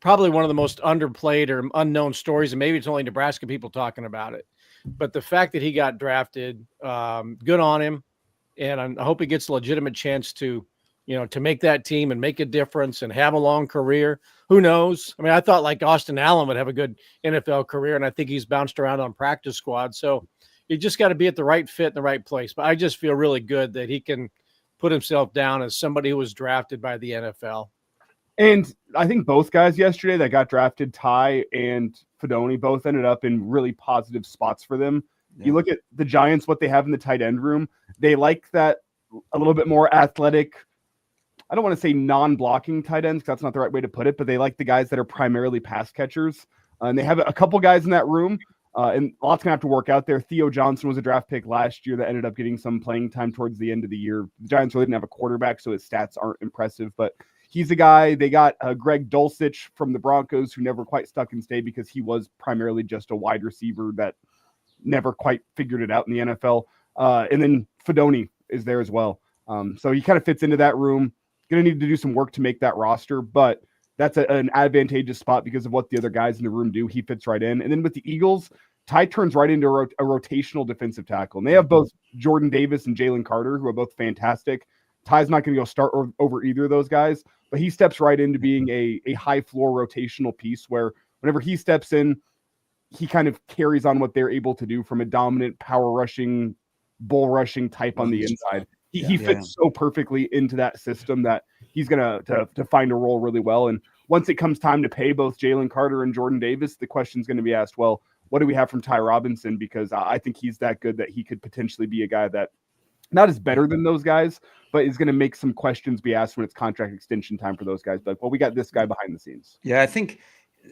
Speaker 3: probably one of the most underplayed or unknown stories, and maybe it's only Nebraska people talking about it. But the fact that he got drafted, good on him, and I hope he gets a legitimate chance to make that team and make a difference and have a long career. Who knows? I mean, I thought like Austin Allen would have a good NFL career, and I think he's bounced around on practice squad. So you just got to be at the right fit in the right place. But I just feel really good that he can put himself down as somebody who was drafted by the NFL.
Speaker 4: And I think both guys yesterday that got drafted, Ty and Fedoni, both ended up in really positive spots for them. Yeah. You look at the Giants, what they have in the tight end room, they like that a little bit more athletic. I don't want to say non-blocking tight ends, because that's not the right way to put it, but they like the guys that are primarily pass catchers. And they have a couple guys in that room, and a lot's going to have to work out there. Theo Johnson was a draft pick last year that ended up getting some playing time towards the end of the year. The Giants really didn't have a quarterback, so his stats aren't impressive, but he's a guy. They got Greg Dulcich from the Broncos, who never quite stuck and stayed because he was primarily just a wide receiver that never quite figured it out in the NFL. And then Fedoni is there as well. So he kind of fits into that room. Going to need to do some work to make that roster, but that's an advantageous spot because of what the other guys in the room do. He fits right in. And then with the Eagles, Ty turns right into a rotational defensive tackle. And they have both Jordan Davis and Jalen Carter, who are both fantastic. Ty's not going to go start over either of those guys, but he steps right into being a high floor rotational piece where whenever he steps in, he kind of carries on what they're able to do from a dominant power rushing, bull rushing type on the inside. He fits so perfectly into that system that he's going to find a role really well. And once it comes time to pay both Jalen Carter and Jordan Davis, the question's going to be asked, well, what do we have from Ty Robinson? Because I think he's that good that he could potentially be a guy that not as better than those guys, but is going to make some questions be asked when it's contract extension time for those guys. But well, we got this guy behind the scenes.
Speaker 1: Yeah, I think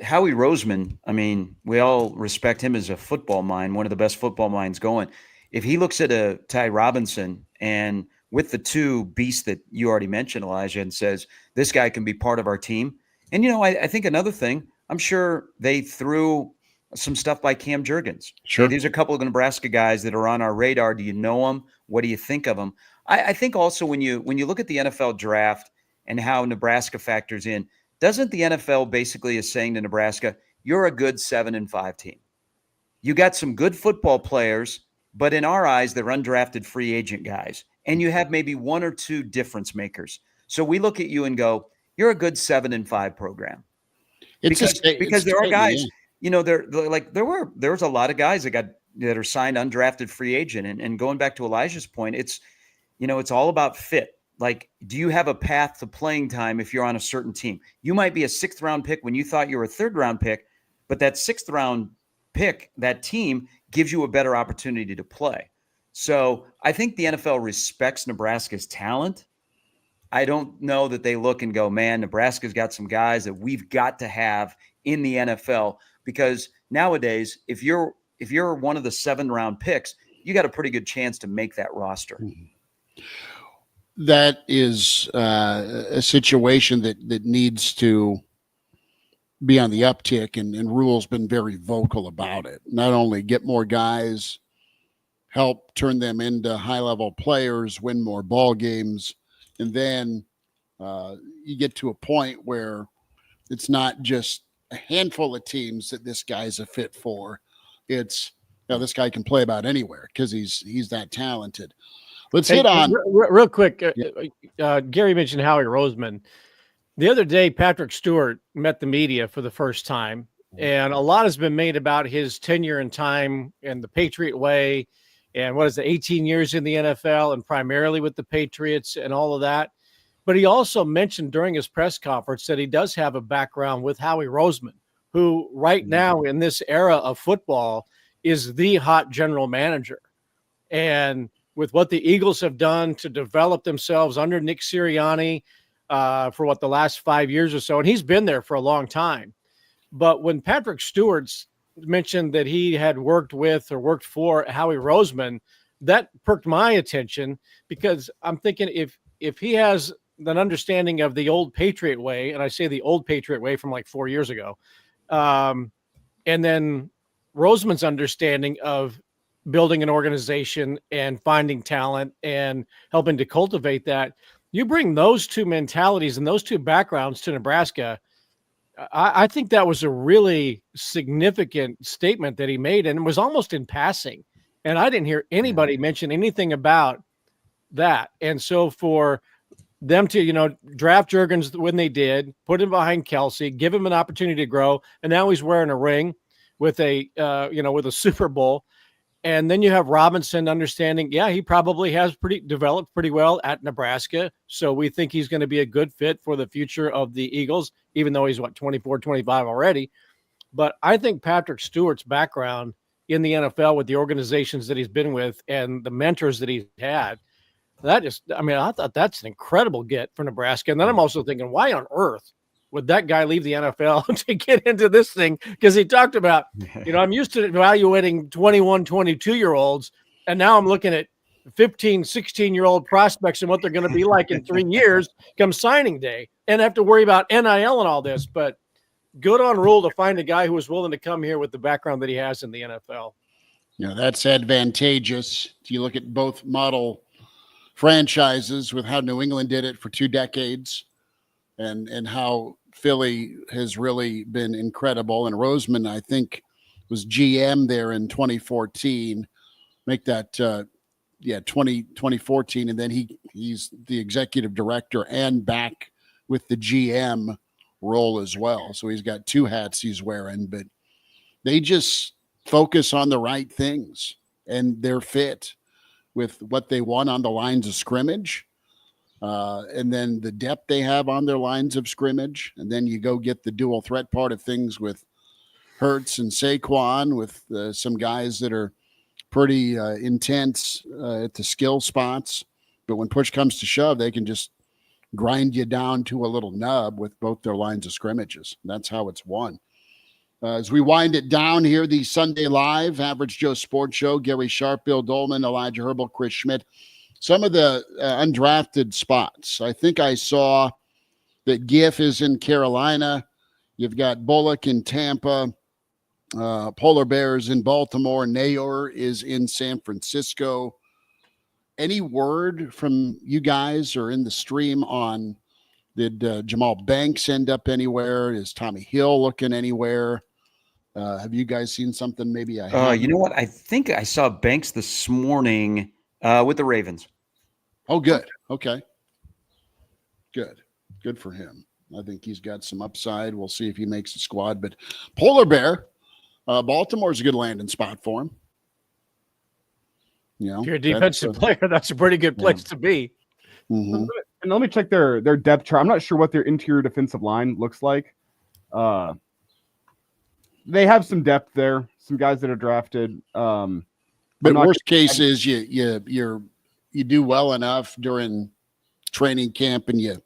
Speaker 1: Howie Roseman, I mean, we all respect him as a football mind, one of the best football minds going. If he looks at a Ty Robinson and with the 2 beasts that you already mentioned, Elijah, and says, this guy can be part of our team. And, I think another thing, I'm sure they threw some stuff by Cam Jurgens.
Speaker 2: Sure.
Speaker 1: Hey, there's a couple of Nebraska guys that are on our radar. Do you know them? What do you think of them? I think also when you look at the NFL draft and how Nebraska factors in, doesn't the NFL basically is saying to Nebraska, you're a good 7-5 team. You got some good football players, but in our eyes, they're undrafted free agent guys. And you have maybe 1 or 2 difference makers. So we look at you and go, you're a good 7-5 program. Because there are guys, they're like there was a lot of guys that are signed undrafted free agent. And going back to Elijah's point, it's all about fit. Like, do you have a path to playing time if you're on a certain team? You might be a 6th round pick when you thought you were a 3rd round pick, but that 6th round pick, that team gives you a better opportunity to play. So I think the NFL respects Nebraska's talent. I don't know that they look and go, man, Nebraska's got some guys that we've got to have in the NFL, because nowadays, if you're one of the 7-round picks, you got a pretty good chance to make that roster.
Speaker 2: That is a situation that needs to be on the uptick, and Rule's been very vocal about it. Not only get more guys, help turn them into high-level players, win more ball games, and then you get to a point where it's not just a handful of teams that this guy's a fit for. It's this guy can play about anywhere because he's that talented. Let's hit on
Speaker 3: real quick. Gary mentioned Howie Roseman. The other day, Patrick Stewart met the media for the first time, and a lot has been made about his tenure in time and the Patriot way, and 18 years in the NFL and primarily with the Patriots and all of that. But he also mentioned during his press conference that he does have a background with Howie Roseman, who right now in this era of football is the hot general manager. And with what the Eagles have done to develop themselves under Nick Sirianni for the last 5 years or so, and he's been there for a long time. But when Patrick Stewart's mentioned that he had worked with or worked for Howie Roseman, that perked my attention, because I'm thinking if he has an understanding of the old Patriot way, and I say the old Patriot way from like 4 years ago, and then Roseman's understanding of building an organization and finding talent and helping to cultivate that, you bring those two mentalities and those two backgrounds to Nebraska. I think that was a really significant statement that he made, and it was almost in passing. And I didn't hear anybody mention anything about that. And so for them to, draft Juergens when they did, put him behind Kelsey, give him an opportunity to grow, and now he's wearing a ring with a Super Bowl. And then you have Robinson understanding, he probably has developed pretty well at Nebraska. So we think he's going to be a good fit for the future of the Eagles, even though he's 24, 25 already. But I think Patrick Stewart's background in the NFL with the organizations that he's been with and the mentors that he's had, I thought that's an incredible get for Nebraska. And then I'm also thinking, why on earth would that guy leave the NFL to get into this thing? Because he talked about, I'm used to evaluating 21, 22-year-olds, and now I'm looking at 15, 16-year-old prospects and what they're going to be like in 3 years come signing day, and have to worry about NIL and all this. But good on Rule to find a guy who was willing to come here with the background that he has in the NFL.
Speaker 2: That's advantageous. If you look at both model franchises with how New England did it for 2 decades and how Philly has really been incredible. And Roseman, I think, was GM there in 2014. Make that 2014. And then he's the executive director and back with the GM role as well. So he's got 2 hats he's wearing, but they just focus on the right things, and they're fit with what they want on the lines of scrimmage. And then the depth they have on their lines of scrimmage. And then you go get the dual threat part of things with Hurts and Saquon, with some guys that are pretty intense at the skill spots. But when push comes to shove, they can just grind you down to a little nub with both their lines of scrimmages. That's how it's won. As we wind it down here, the Sunday Live, Average Joe Sports Show, Gary Sharp, Bill Doleman, Elijah Herbel, Chris Schmidt. Some of the undrafted spots. I think I saw that Giff is in Carolina. You've got Bullock in Tampa. Polar Bears in Baltimore. Nayor is in San Francisco. Any word from you guys or in the stream on, did Jamal Banks end up anywhere? Is Tommy Hill looking anywhere? Have you guys seen something? Maybe I have.
Speaker 1: You know what? I think I saw Banks this morning with the Ravens.
Speaker 2: Oh, good. Okay. Good for him. I think he's got some upside. We'll see if he makes the squad. But Polar Bear, Baltimore's a good landing spot for him.
Speaker 3: If you're a defensive player, that's a pretty good place to be.
Speaker 2: Mm-hmm.
Speaker 4: And let me check their depth chart. I'm not sure what their interior defensive line looks like. They have some depth there, some guys that are drafted.
Speaker 2: But worst case is you do well enough during training camp and you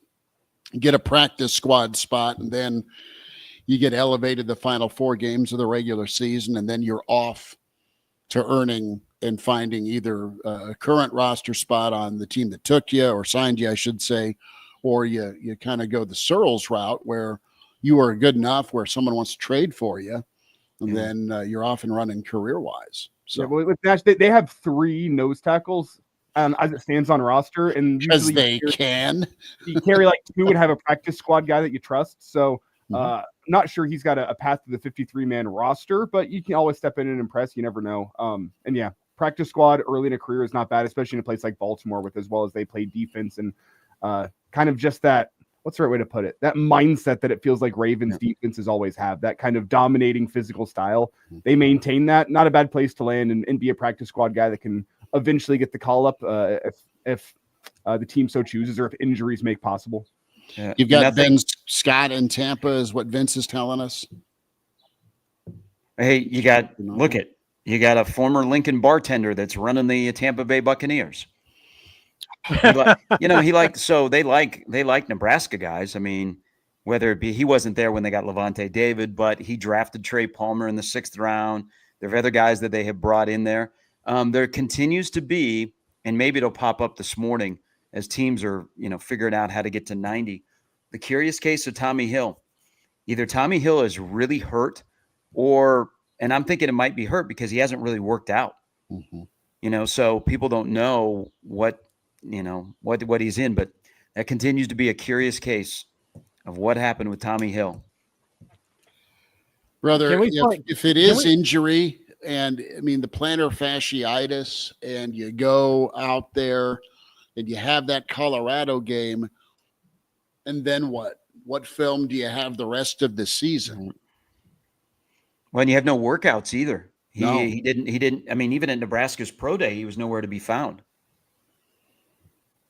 Speaker 2: get a practice squad spot, and then you get elevated the final 4 games of the regular season, and then you're off to earning and finding either a current roster spot on the team that took you or signed you, I should say, or you kind of go the Searles route where you are good enough where someone wants to trade for you, and then you're off and running career-wise. So
Speaker 4: with Nash, they have 3 nose tackles as it stands on roster, and
Speaker 2: because they can.
Speaker 4: You carry like 2 and have a practice squad guy that you trust. So not sure he's got a path to the 53-man roster, but you can always step in and impress. You never know. practice squad early in a career is not bad, especially in a place like Baltimore with as well as they play defense and kind of just that, what's the right way to put it? That mindset that it feels like Ravens defenses always have, that kind of dominating physical style. They maintain that. Not a bad place to land and be a practice squad guy that can eventually get the call up if the team so chooses or if injuries make possible.
Speaker 2: Yeah. You've got Ben Scott in Tampa is what Vince is telling us.
Speaker 1: Hey, you got a former Lincoln bartender that's running the Tampa Bay Buccaneers. They like Nebraska guys. I mean, whether it be he wasn't there when they got Levante David, but he drafted Trey Palmer in the 6th round. There are other guys that they have brought in there. There continues to be, and maybe it'll pop up this morning as teams are, figuring out how to get to 90. The curious case of Tommy Hill. Either Tommy Hill is really hurt and I'm thinking it might be hurt because he hasn't really worked out. Mm-hmm. So people don't know what he's in, but that continues to be a curious case of what happened with Tommy Hill.
Speaker 2: Brother, if it is injury and the plantar fasciitis and you go out there and you have that Colorado game, and then what? What film do you have the rest of the season?
Speaker 1: Well, and you have no workouts either. He didn't. I mean, even at Nebraska's pro day, he was nowhere to be found.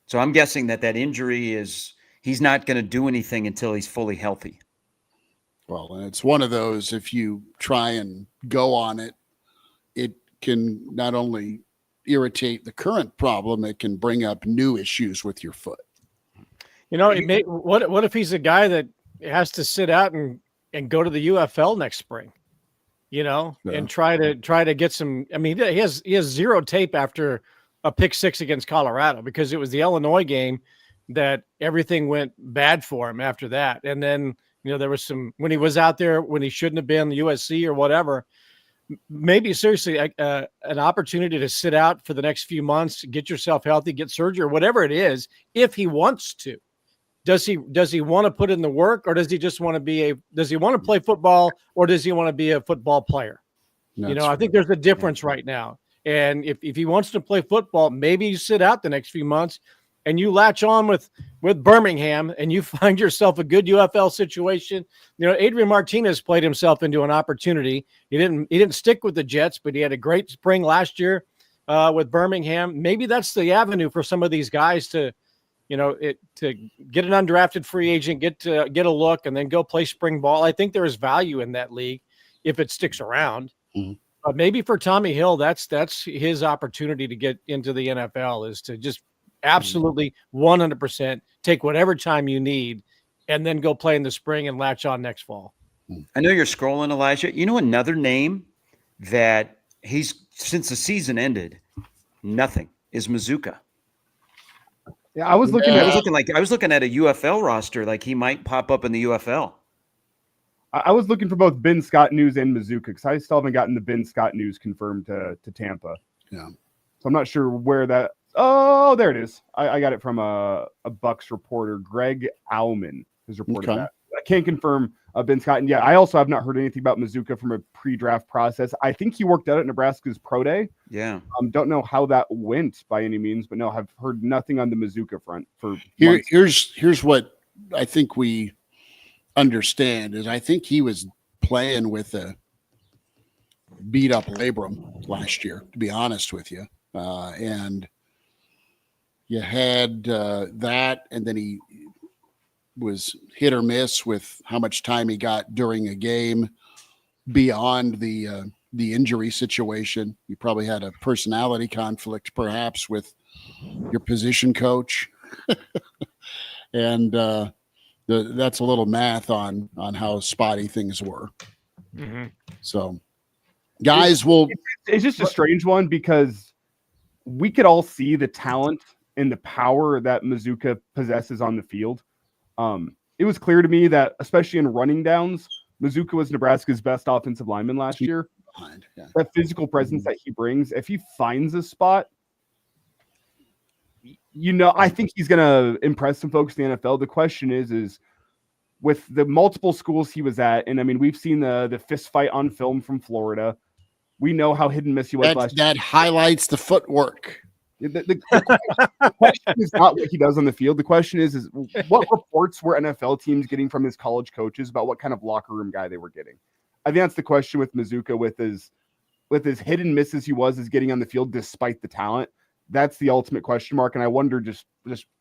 Speaker 1: So I'm guessing that injury he's not going to do anything until he's fully healthy.
Speaker 2: Well, and it's one of those, if you try and go on it, it can not only irritate the current problem, it can bring up new issues with your foot.
Speaker 3: What if he's a guy that has to sit out and go to the UFL next spring, and try to get some. I mean, he has zero tape after a pick 6 against Colorado because it was the Illinois game that everything went bad for him after that. And then, there was when he was out there when he shouldn't have been, the USC or whatever. Maybe seriously an opportunity to sit out for the next few months, get yourself healthy, get surgery or whatever it is, if he wants to. Does he want to put in the work, or does he just want to does he want to play football, or does he want to be a football player? I think there's a difference right now. And if he wants to play football, maybe you sit out the next few months and you latch on with Birmingham and you find yourself a good UFL situation. Adrian Martinez played himself into an opportunity. He didn't stick with the Jets, but he had a great spring last year with Birmingham. Maybe that's the avenue for some of these guys to get an undrafted free agent, get a look, and then go play spring ball. I think there is value in that league if it sticks around. Mm-hmm. But maybe for Tommy Hill, that's his opportunity to get into the NFL, is to just absolutely 100% take whatever time you need and then go play in the spring and latch on next fall.
Speaker 1: I know you're scrolling, Elijah. Another name that since the season ended, nothing is Mazuka.
Speaker 4: Yeah, I was looking at
Speaker 1: a UFL roster, like he might pop up in the UFL.
Speaker 4: I was looking for both Ben Scott news and Mazuka because I still haven't gotten the Ben Scott news confirmed to Tampa.
Speaker 2: Yeah.
Speaker 4: So I'm not sure where that. Oh, there it is. I got it from a Bucks reporter. Greg Auman has reported that. I can't confirm Ben Scott. And yeah, I also have not heard anything about Mazuka from a pre-draft process. I think he worked out at Nebraska's pro day.
Speaker 1: Yeah.
Speaker 4: Don't know how that went by any means, but no, I've heard nothing on the Mazuka front for
Speaker 2: here's what I think we understand is I think he was playing with a beat up labrum last year, to be honest with you. And you had that, and then he was hit or miss with how much time he got during a game beyond the injury situation. You probably had a personality conflict perhaps with your position coach. And that's a little math on how spotty things were. Mm-hmm. So guys
Speaker 4: it's just a strange one because we could all see the talent and the power that Mazuka possesses on the field. It was clear to me that, especially in running downs, Mazuka was Nebraska's best offensive lineman last year.
Speaker 2: Yeah.
Speaker 4: That physical presence that he brings, if he finds a spot, I think he's going to impress some folks in the NFL. The question is with the multiple schools he was at, and I mean, we've seen the fist fight on film from Florida. We know how hit and miss he was last year.
Speaker 2: That highlights the footwork.
Speaker 4: The question is not what he does on the field. The question is what reports were NFL teams getting from his college coaches about what kind of locker room guy they were getting? I think that's the question with Mazuka, with his hit and misses he was getting on the field despite the talent. That's the ultimate question mark. And I wonder just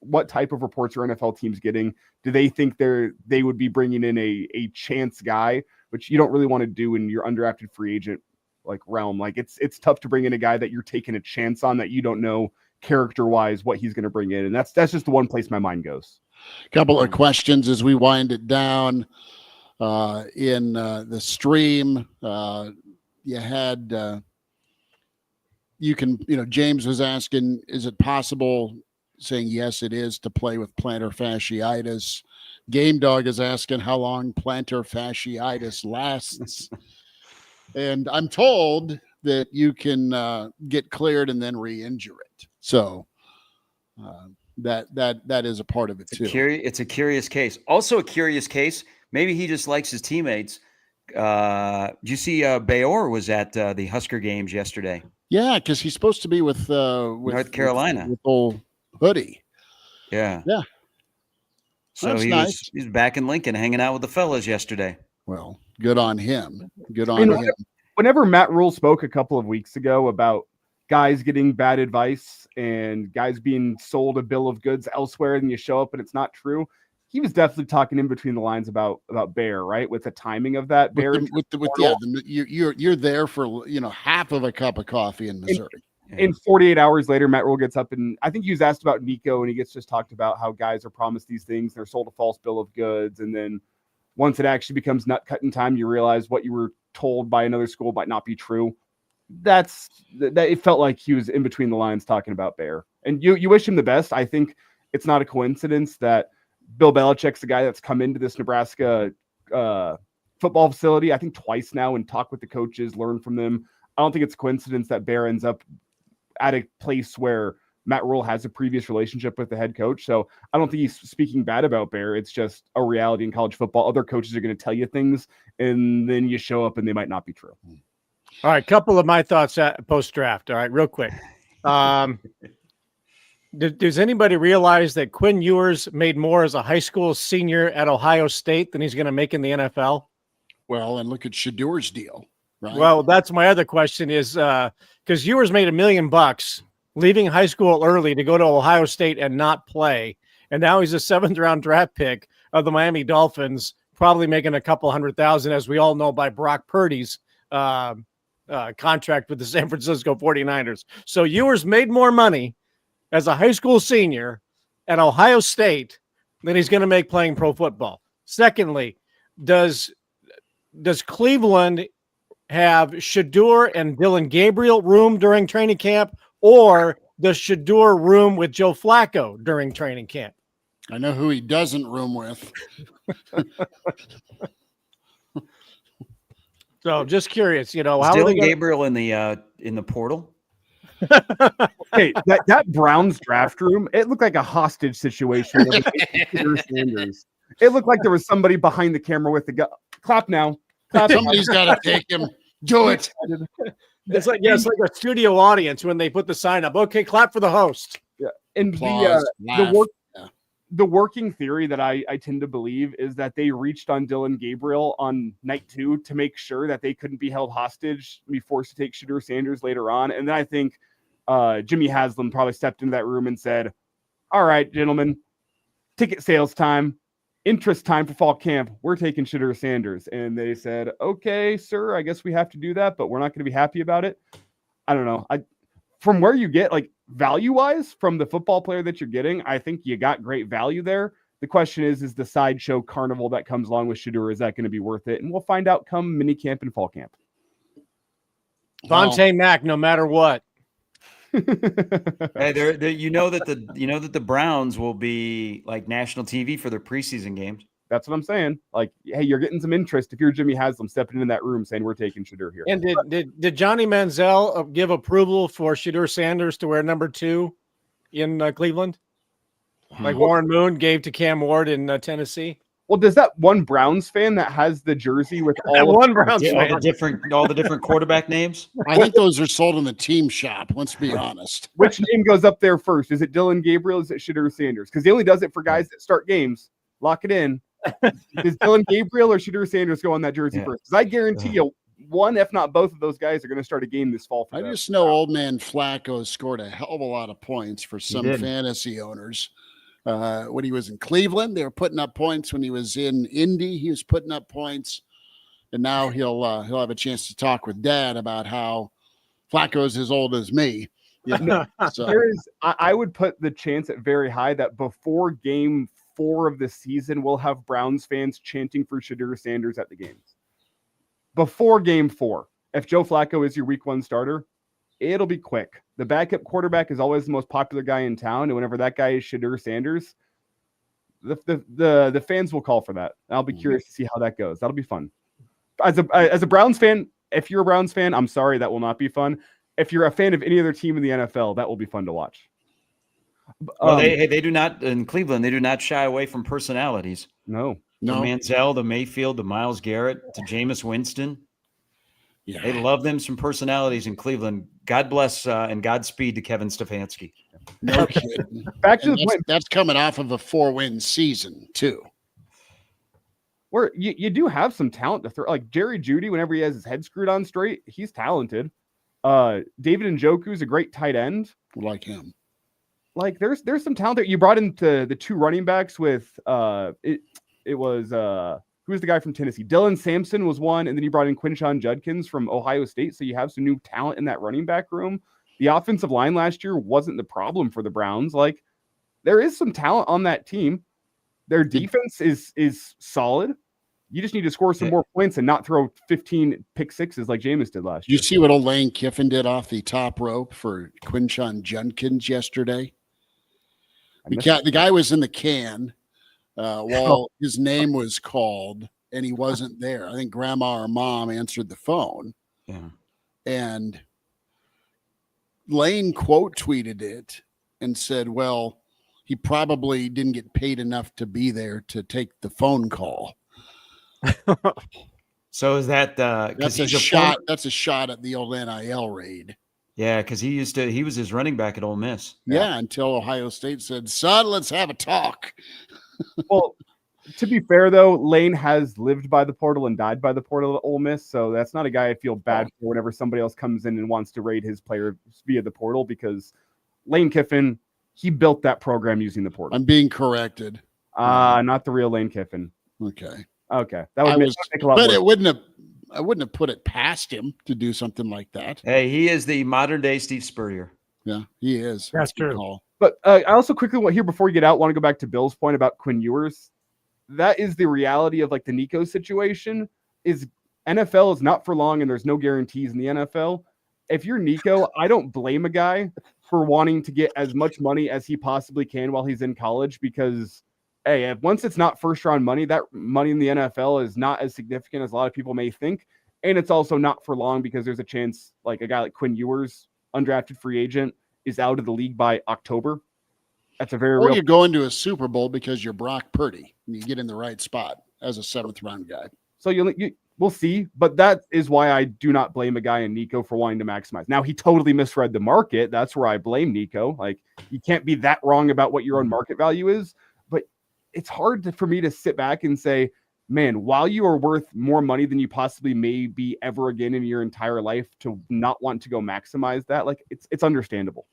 Speaker 4: what type of reports are NFL teams getting? Do they think they would be bringing in a chance guy, which you don't really want to do in your undrafted free agent like realm? Like it's tough to bring in a guy that you're taking a chance on that you don't know character wise what he's going to bring in. And that's just the one place my mind goes.
Speaker 2: A couple of questions as we wind it down in the stream. You had James was asking, is it possible, saying yes, it is, to play with plantar fasciitis. Game Dog is asking how long plantar fasciitis lasts. And I'm told that you can get cleared and then re-injure it. So that is a part of it too.
Speaker 1: It's a curious case. Also a curious case. Maybe he just likes his teammates. Did you see Bayor was at the Husker Games yesterday?
Speaker 2: Yeah, because he's supposed to be with
Speaker 1: North Carolina
Speaker 2: with old Hoodie.
Speaker 1: Yeah. So
Speaker 2: That's nice.
Speaker 1: He's back in Lincoln hanging out with the fellas yesterday.
Speaker 2: Well, good on him. Good on him.
Speaker 4: Whenever Matt Rule spoke a couple of weeks ago about guys getting bad advice and guys being sold a bill of goods elsewhere, and you show up and it's not true, he was definitely talking in between the lines about Bear, right? With the timing of that. Bear,
Speaker 2: you're there for half of a cup of coffee in Missouri.
Speaker 4: And 48 hours later, Matt Rule gets up, and I think he was asked about Nico, and he gets just talked about how guys are promised these things, they're sold a false bill of goods, and then once it actually becomes nut cutting time, you realize what you were told by another school might not be true. That it felt like he was in between the lines talking about Bear, and you wish him the best. I think it's not a coincidence that Bill Belichick's the guy that's come into this Nebraska football facility, I think twice now, and talk with the coaches, learn from them. I don't think it's a coincidence that Bear ends up at a place where Matt Rule has a previous relationship with the head coach. So I don't think he's speaking bad about Bear. It's just a reality in college football. Other coaches are going to tell you things, and then you show up and they might not be true.
Speaker 3: All right, couple of my thoughts at post-draft. All right, real quick. Does anybody realize that Quinn Ewers made more as a high school senior at Ohio State than he's going to make in the NFL?
Speaker 2: Well, and look at Shadur's deal, right?
Speaker 3: Well, that's my other question is because Ewers made $1 million leaving high school early to go to Ohio State and not play. And now he's a 7th-round draft pick of the Miami Dolphins, probably making a couple $100,000, as we all know, by Brock Purdy's contract with the San Francisco 49ers. So Ewers made more money as a high school senior at Ohio State than he's going to make playing pro football. Secondly, does Cleveland have Shadur and Dylan Gabriel room during training camp, or does Shadur room with Joe Flacco during training camp?
Speaker 2: I know who he doesn't room with.
Speaker 3: So just curious,
Speaker 1: how are Dylan Gabriel in the portal?
Speaker 4: Hey, that Browns draft room, it looked like a hostage situation. It looked like there was somebody behind the camera with the gun. Clap now. Clap.
Speaker 2: Somebody's got to take him. Do it.
Speaker 3: It's like a studio audience when they put the sign up. Okay, clap for the host.
Speaker 4: Yeah, and the working theory that I tend to believe is that they reached on Dylan Gabriel on night 2 to make sure that they couldn't be held hostage, be forced to take Shadur Sanders later on. And then I think Jimmy Haslam probably stepped into that room and said, all right, gentlemen, ticket sales time, interest time for fall camp. We're taking Shadur Sanders. And they said, okay, sir, I guess we have to do that, but we're not going to be happy about it. I don't know. From where you get, like, value-wise from the football player that you're getting, I think you got great value there. The question is the sideshow carnival that comes along with Shadur, is that going to be worth it? And we'll find out come mini camp and fall camp.
Speaker 3: Vontae Mack, no matter what.
Speaker 1: Hey, you know that the Browns will be like national TV for their preseason games.
Speaker 4: That's what I'm saying. Like, hey, you're getting some interest if you're Jimmy Haslam stepping in that room saying we're taking Shadur here.
Speaker 3: And did Johnny Manziel give approval for Shadur Sanders to wear number 2 in Cleveland, like Warren Moon gave to Cam Ward in Tennessee?
Speaker 4: Well, does that one Browns fan that has the jersey with all
Speaker 3: one Browns
Speaker 1: all
Speaker 3: fan.
Speaker 1: the different quarterback names?
Speaker 2: I think those are sold in the team shop. Let's be honest.
Speaker 4: Which name goes up there first? Is it Dylan Gabriel? Is it Shadur Sanders? Because he only does it for guys that start games. Lock it in. Does Dylan Gabriel or Shadur Sanders go on that jersey first? Because I guarantee you, one, if not both of those guys are going to start a game this fall.
Speaker 2: I just know old man Flacco scored a hell of a lot of points for some fantasy owners. When he was in Cleveland, they were putting up points. When he was in Indy, he was putting up points. And now he'll have a chance to talk with Dad about how Flacco's as old as me. Yeah. So
Speaker 4: I would put the chance at very high that before game 4 of the season, we'll have Browns fans chanting for Shadur Sanders at the games. Before game 4, if Joe Flacco is your week 1 starter, it'll be quick. The backup quarterback is always the most popular guy in town, and whenever that guy is Shadur Sanders, the fans will call for that. I'll be curious to see how that goes. That'll be fun. As a Browns fan, if you're a Browns fan, I'm sorry, that will not be fun. If you're a fan of any other team in the NFL, that will be fun to watch.
Speaker 1: Well, they do not in Cleveland. They do not shy away from personalities.
Speaker 4: No.
Speaker 1: The Manziel, the Mayfield, the Myles Garrett, to Jameis Winston. Yeah. They love them some personalities in Cleveland. God bless and Godspeed to Kevin Stefanski.
Speaker 2: No kidding.
Speaker 4: Back to the point.
Speaker 2: That's coming off of a 4-win season, too.
Speaker 4: Where you do have some talent to throw. Like Jerry Jeudy, whenever he has his head screwed on straight, he's talented. David Njoku is a great tight end.
Speaker 2: Like him.
Speaker 4: Like there's some talent there. You brought in the 2 running backs with it was who was the guy from Tennessee? Dylan Sampson was one, and then you brought in Quinshon Judkins from Ohio State. So you have some new talent in that running back room. The offensive line last year wasn't the problem for the Browns. Like there is some talent on that team. Their defense is solid. You just need to score some more points and not throw 15 pick sixes like Jameis did last year.
Speaker 2: You see what old Lane Kiffin did off the top rope for Quinshon Judkins yesterday? The guy was in the can while his name was called, and he wasn't there. I think grandma or mom answered the phone.
Speaker 1: Yeah.
Speaker 2: And Lane quote tweeted it and said, well, he probably didn't get paid enough to be there to take the phone call.
Speaker 1: So is that
Speaker 2: that's a shot? That's a shot at the old NIL raid.
Speaker 1: Yeah, because he was his running back at Ole Miss.
Speaker 2: Yeah, until Ohio State said, "Son, let's have a talk."
Speaker 4: Well, to be fair though, Lane has lived by the portal and died by the portal at Ole Miss, so that's not a guy I feel bad for whenever somebody else comes in and wants to raid his player via the portal, because Lane Kiffin, he built that program using the portal.
Speaker 2: I'm being corrected.
Speaker 4: Not the real Lane Kiffin.
Speaker 2: Okay.
Speaker 4: That would make a lot
Speaker 2: but
Speaker 4: more.
Speaker 2: I wouldn't have put it past him to do something like that.
Speaker 1: Hey, he is the modern day Steve Spurrier.
Speaker 2: Yeah, he is.
Speaker 3: That's true.
Speaker 4: But I also quickly want before we get out, want to go back to Bill's point about Quinn Ewers. That is the reality of like the Nico situation. Is NFL is not for long, and there's no guarantees in the NFL. If you're Nico, I don't blame a guy for wanting to get as much money as he possibly can while he's in college, because hey, once it's not first round money, that money in the NFL is not as significant as a lot of people may think. And it's also not for long, because there's a chance like a guy like Quinn Ewers, undrafted free agent, is out of the league by October. That's a very real.
Speaker 2: You go into a Super Bowl because you're Brock Purdy and you get in the right spot as a 7th round guy.
Speaker 4: So we'll see, but that is why I do not blame a guy in Nico for wanting to maximize. Now he totally misread the market. That's where I blame Nico. Like you can't be that wrong about what your own market value is, but it's hard for me to sit back and say, man, while you are worth more money than you possibly may be ever again in your entire life, to not want to go maximize that. Like it's understandable.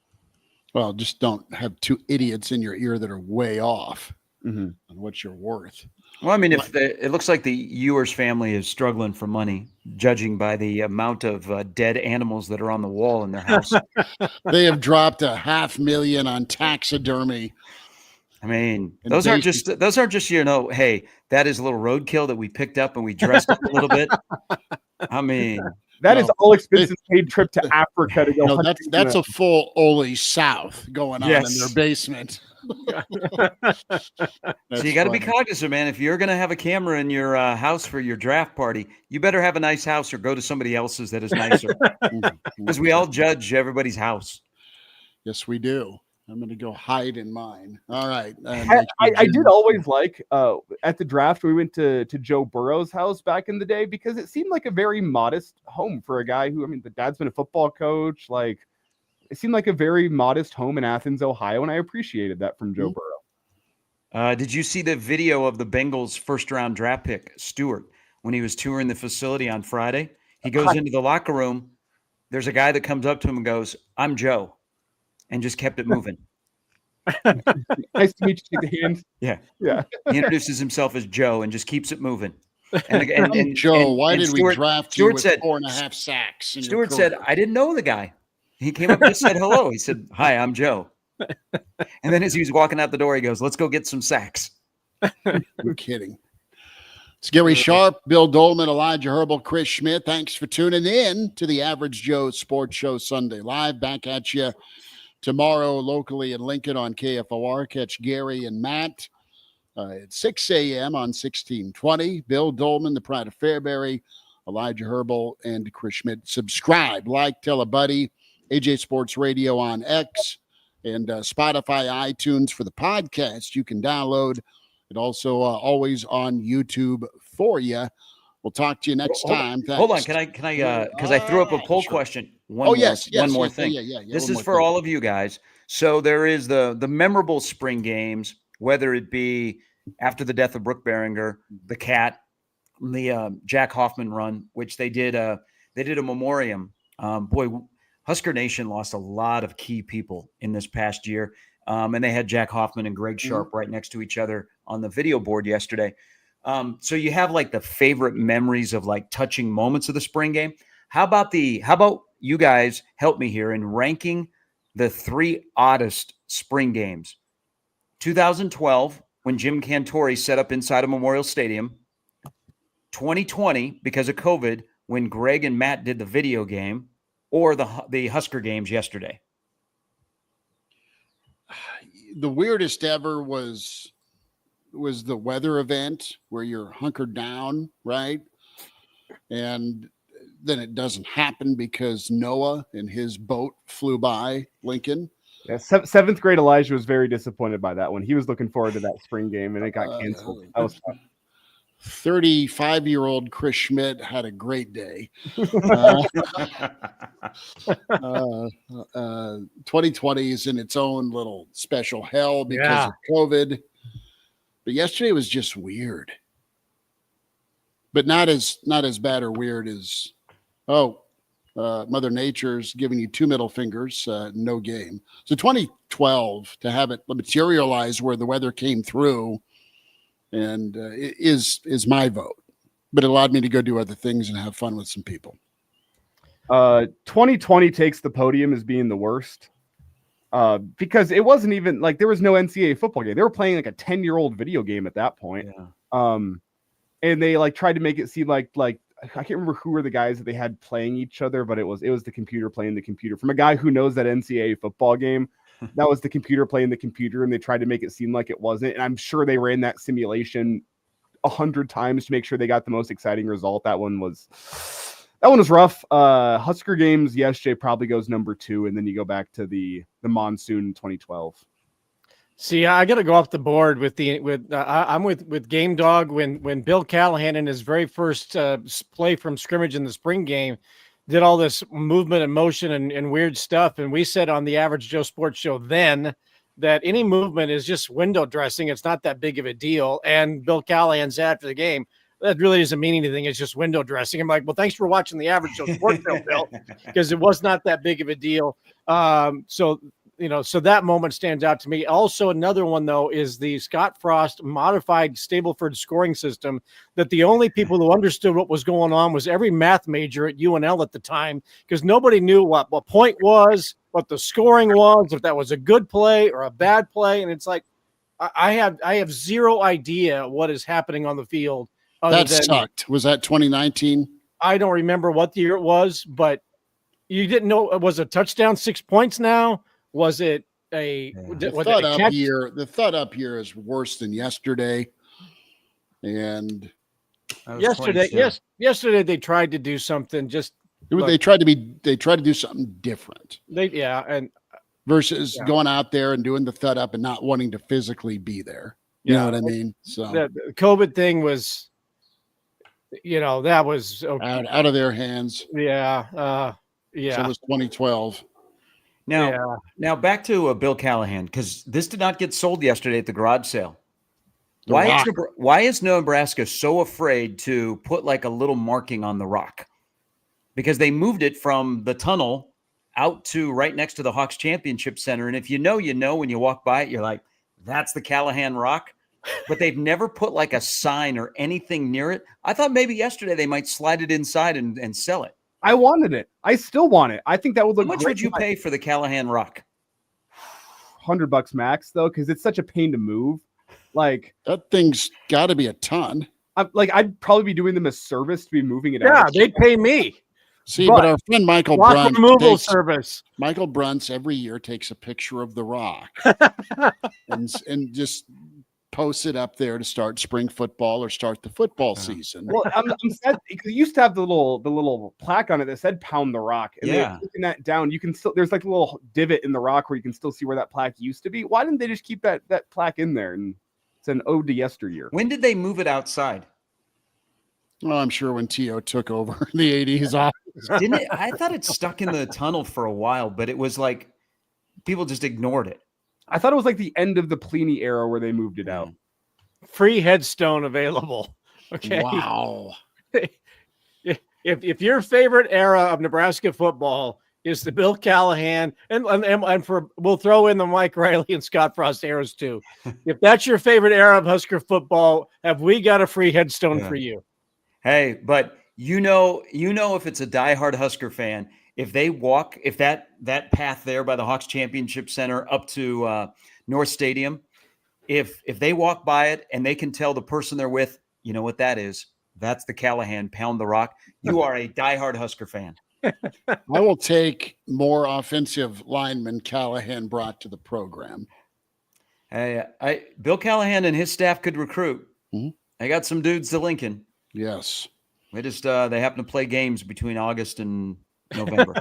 Speaker 2: Well, just don't have 2 idiots in your ear that are way off on what you're worth.
Speaker 1: Well, I mean, it looks like the Ewers family is struggling for money, judging by the amount of dead animals that are on the wall in their house.
Speaker 2: They have dropped $500,000 on taxidermy.
Speaker 1: I mean, those aren't just, hey, that is a little roadkill that we picked up and we dressed up a little bit. I mean,
Speaker 4: that is all expenses paid trip to Africa to go.
Speaker 2: No, that's a full Ole South going on in their basement.
Speaker 1: So you got to be cognizant, man. If you're going to have a camera in your house for your draft party, you better have a nice house or go to somebody else's that is nicer, because we all judge everybody's house.
Speaker 2: Yes, we do. I'm going to go hide in mine. All right.
Speaker 4: I did always like at the draft, we went to Joe Burrow's house back in the day because it seemed like a very modest home for a guy who, I mean, the dad's been a football coach. Like, it seemed like a very modest home in Athens, Ohio, and I appreciated that from Joe Burrow.
Speaker 1: Did you see the video of the Bengals' first-round draft pick, Stewart, when he was touring the facility on Friday? He goes into the locker room. There's a guy that comes up to him and goes, "I'm Joe," and just kept it moving.
Speaker 4: Nice to meet you. Shake the hand.
Speaker 1: Yeah. He introduces himself as Joe and just keeps it moving.
Speaker 2: And Joe, why did we draft you with
Speaker 1: said,
Speaker 2: 4.5 sacks?
Speaker 1: Stuart said, "I didn't know the guy." He came up and just said hello. He said, "Hi, I'm Joe." And then as he was walking out the door, he goes, "Let's go get some sacks."
Speaker 2: You're kidding. It's Gary Sharp, Bill Doleman, Elijah Herbel, Chris Schmidt. Thanks for tuning in to the Average Joe Sports Show Sunday Live. Back at you tomorrow locally in Lincoln on KFOR. Catch Gary and Matt at 6 a.m. on 1620. Bill Doleman, the Pride of Fairbury, Elijah Herbel, and Chris Schmidt. Subscribe, like, tell a buddy. AJ Sports Radio on X and Spotify, iTunes for the podcast. You can download it also always on YouTube for you. We'll talk to you next time. Thanks.
Speaker 1: Hold on. Can I, because I threw up a poll question. One more thing.
Speaker 2: Yeah,
Speaker 1: this is for all of you guys. So there is the memorable spring games, whether it be after the death of Brooke Behringer, the Cat, the Jack Hoffman run, which they did a memoriam. Husker Nation lost a lot of key people in this past year. And they had Jack Hoffman and Greg Sharp right next to each other on the video board yesterday. So you have like the favorite memories of like touching moments of the spring game. How about you guys help me here in ranking the 3 oddest spring games? 2012, when Jim Cantori set up inside of Memorial Stadium. 2020, because of COVID, when Greg and Matt did the video game, or the Husker Games yesterday.
Speaker 2: The weirdest ever was the weather event where you're hunkered down, right? And then it doesn't happen because Noah and his boat flew by Lincoln.
Speaker 4: Yeah, 7th grade Elijah was very disappointed by that one. He was looking forward to that spring game, and it got canceled. That was tough.
Speaker 2: 35-year-old Chris Schmidt had a great day. 2020 is in its own little special hell because of COVID. But yesterday was just weird. But not as bad or weird as, Mother Nature's giving you 2 middle fingers, no game. So 2012, to have it materialize where the weather came through, and is my vote. But it allowed me to go do other things and have fun with some people.
Speaker 4: 2020 takes the podium as being the worst because it wasn't even like there was no NCAA football game. They were playing like a 10-year-old video game at that point. Yeah. And they like tried to make it seem like I can't remember who were the guys that they had playing each other, but it was the computer playing the computer. From a guy who knows that NCAA football game, that was the computer playing the computer, and they tried to make it seem like it wasn't. And I'm sure they ran that simulation 100 times to make sure they got the most exciting result. That one was rough. Husker Games yesterday probably goes number 2, and then you go back to the monsoon 2012.
Speaker 3: See, I got to go off the board I'm with Game Dog when Bill Callahan in his very first play from scrimmage in the spring game did all this movement and motion and weird stuff. And we said on the Average Joe Sports Show then that any movement is just window dressing. It's not that big of a deal. And Bill Callahan said after the game, that really doesn't mean anything. It's just window dressing. I'm like, well, thanks for watching the Average Joe Sports Show, Bill, because it was not that big of a deal. So that moment stands out to me. Also, another one, though, is the Scott Frost modified Stableford scoring system that the only people who understood what was going on was every math major at UNL at the time, because nobody knew what point was, what the scoring was, if that was a good play or a bad play. And it's like, I have zero idea what is happening on the field.
Speaker 2: That sucked. Was that 2019?
Speaker 3: I don't remember what the year it was, but you didn't know it was a touchdown, 6 points now. Was it
Speaker 2: the thud up here is worse than yesterday. And
Speaker 3: yesterday they tried to do something
Speaker 2: they tried to do something different.
Speaker 3: And
Speaker 2: versus going out there and doing the thud up and not wanting to physically be there. You know what I mean? So
Speaker 3: the COVID thing was, that was
Speaker 2: out of their hands.
Speaker 3: Yeah.
Speaker 2: So it was 2012.
Speaker 1: Now back to Bill Callahan, because this did not get sold yesterday at the garage sale. Why is Nebraska so afraid to put like a little marking on the rock? Because they moved it from the tunnel out to right next to the Hawks Championship Center. And if you know, when you walk by it, you're like, that's the Callahan rock. But they've never put like a sign or anything near it. I thought maybe yesterday they might slide it inside and sell it.
Speaker 4: I wanted it. I still want it. I think that would look
Speaker 1: How much would you pay for the Callahan rock?
Speaker 4: $100 max, though, because it's such a pain to move. Like,
Speaker 2: that thing's got to be a ton.
Speaker 4: I'd probably be doing them a service to be moving it out.
Speaker 3: Yeah, they'd pay me.
Speaker 2: See, but our friend Michael Brunt
Speaker 3: removal service.
Speaker 2: Michael Bruntz every year takes a picture of the rock and just posts it up there to start spring football or start the football season.
Speaker 4: Well, I'm sad because it used to have the little plaque on it that said "Pound the Rock." And taking that down, you can still there's like a little divot in the rock where you can still see where that plaque used to be. Why didn't they just keep that plaque in there? And it's an ode to yesteryear.
Speaker 1: When did they move it outside?
Speaker 2: Well, I'm sure when T.O. took over in the 80s.
Speaker 1: Didn't it? I thought it stuck in the tunnel for a while, but it was like people just ignored it.
Speaker 4: I thought it was like the end of the Pliny era where they moved it out.
Speaker 3: Free headstone available. Okay.
Speaker 2: Wow.
Speaker 3: If your favorite era of Nebraska football is the Bill Callahan and we'll throw in the Mike Riley and Scott Frost eras too. If that's your favorite era of Husker football, have we got a free headstone for you?
Speaker 1: Hey, but if it's a diehard Husker fan, if that path there by the Hawks Championship Center up to North Stadium, if they walk by it and they can tell the person they're with, you know what that is? That's the Callahan Pound the Rock. You are a diehard Husker fan.
Speaker 2: I will take more offensive linemen Callahan brought to the program.
Speaker 1: Hey, Bill Callahan and his staff could recruit.
Speaker 2: Mm-hmm.
Speaker 1: I got some dudes to Lincoln.
Speaker 2: Yes.
Speaker 1: They just they happen to play games between August and November.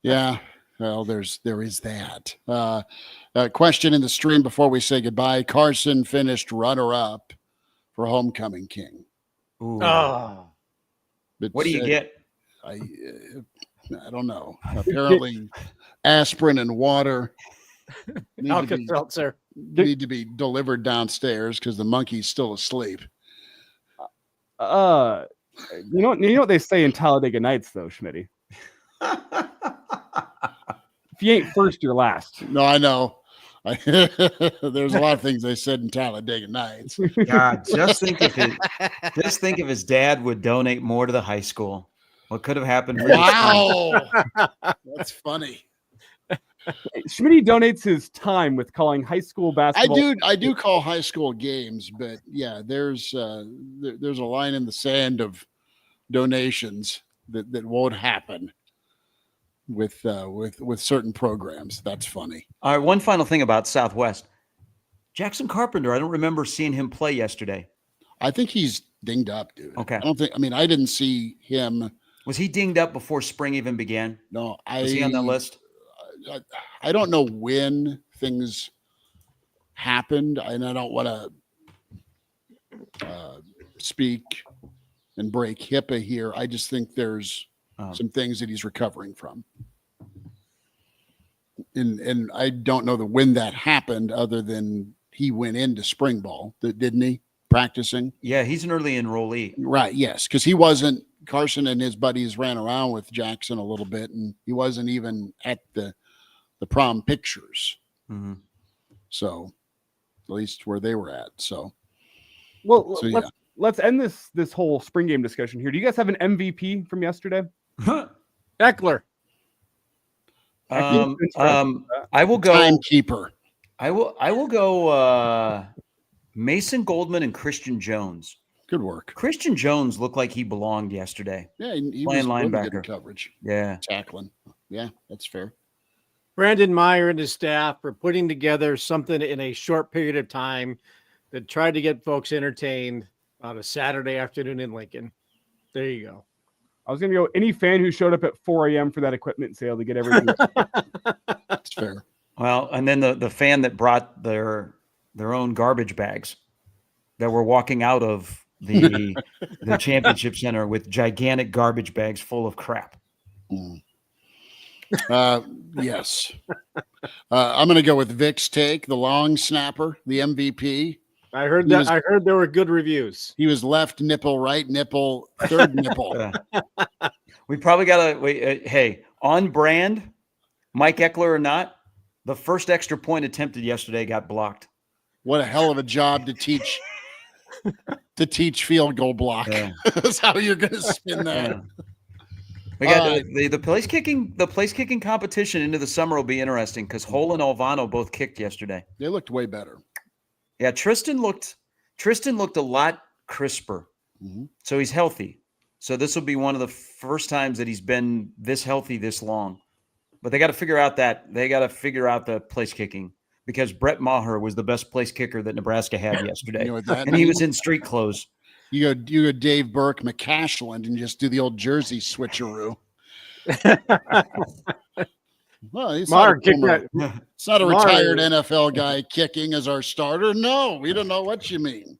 Speaker 2: Yeah. Well, there is that. Question in the stream before we say goodbye. Carson finished runner-up for Homecoming King.
Speaker 1: Ooh.
Speaker 3: Oh.
Speaker 2: But
Speaker 1: what do you get?
Speaker 2: I don't know. Apparently, aspirin and water
Speaker 3: Alka-Seltzer
Speaker 2: need to be delivered downstairs because the monkey's still asleep.
Speaker 4: You know what they say in Talladega Nights, though, Schmitty. If you ain't first, you're last.
Speaker 2: No, I know. There's a lot of things they said in Talladega Nights.
Speaker 1: God, just think if his dad would donate more to the high school. What could have happened?
Speaker 2: Wow, that's funny.
Speaker 4: Schmitty donates his time with calling high school basketball.
Speaker 2: I do call high school games, but yeah, there's a line in the sand of donations that won't happen with certain programs. That's funny.
Speaker 1: All right, one final thing about Southwest. Jackson Carpenter, I don't remember seeing him play yesterday.
Speaker 2: I think he's dinged up, dude.
Speaker 1: Okay.
Speaker 2: I didn't see him.
Speaker 1: Was he dinged up before spring even began?
Speaker 2: No,
Speaker 1: Was he on that list?
Speaker 2: I don't know when things happened, and I don't want to speak and break HIPAA here. I just think there's some things that he's recovering from. And I don't know when that happened other than he went into spring ball, didn't he? Practicing.
Speaker 1: Yeah, he's an early enrollee.
Speaker 2: Right, yes, because he wasn't. Carson and his buddies ran around with Jackson a little bit, and he wasn't even at the prom pictures.
Speaker 1: Mm-hmm.
Speaker 2: So at least where they were at. So
Speaker 4: let's end this whole spring game discussion here. Do you guys have an MVP from yesterday?
Speaker 3: Eckler.
Speaker 1: I will go
Speaker 2: timekeeper.
Speaker 1: I will go Mason Goldman and Christian Jones.
Speaker 2: Good work.
Speaker 1: Christian Jones looked like he belonged yesterday.
Speaker 2: Yeah, he
Speaker 1: playing
Speaker 2: was
Speaker 1: linebacker
Speaker 2: really good in coverage.
Speaker 1: Yeah,
Speaker 2: tackling. Yeah, that's fair.
Speaker 3: Brandon Meyer and his staff are putting together something in a short period of time that tried to get folks entertained on a Saturday afternoon in Lincoln. There you go.
Speaker 4: I was going to go any fan who showed up at 4 a.m. for that equipment sale to get everything.
Speaker 2: It's fair.
Speaker 1: Well, and then the fan that brought their own garbage bags that were walking out of the championship center with gigantic garbage bags full of crap.
Speaker 2: Yes. I'm going to go with Vic's take, the long snapper, the MVP.
Speaker 3: I heard that. I heard there were good reviews.
Speaker 2: He was left nipple, right nipple, third nipple.
Speaker 1: We probably got to wait. Hey, on brand, Mike Eckler or not, the first extra point attempted yesterday got blocked.
Speaker 2: What a hell of a job to teach field goal block. Yeah. That's how you're going to spin that.
Speaker 1: Yeah. We got the place kicking. The place kicking competition into the summer will be interesting because Hole and Alvano both kicked yesterday.
Speaker 2: They looked way better.
Speaker 1: Yeah, Tristan looked a lot crisper.
Speaker 2: Mm-hmm.
Speaker 1: So he's healthy. So this will be one of the first times that he's been this healthy this long. But they got to figure out the place kicking because Brett Maher was the best place kicker that Nebraska had yesterday.
Speaker 2: You know what that
Speaker 1: and
Speaker 2: means?
Speaker 1: He was in street clothes.
Speaker 2: You go Dave Burke, McCashland, and just do the old jersey switcheroo. Well, it's not a retired NFL guy kicking as our starter. No, we don't know what you mean.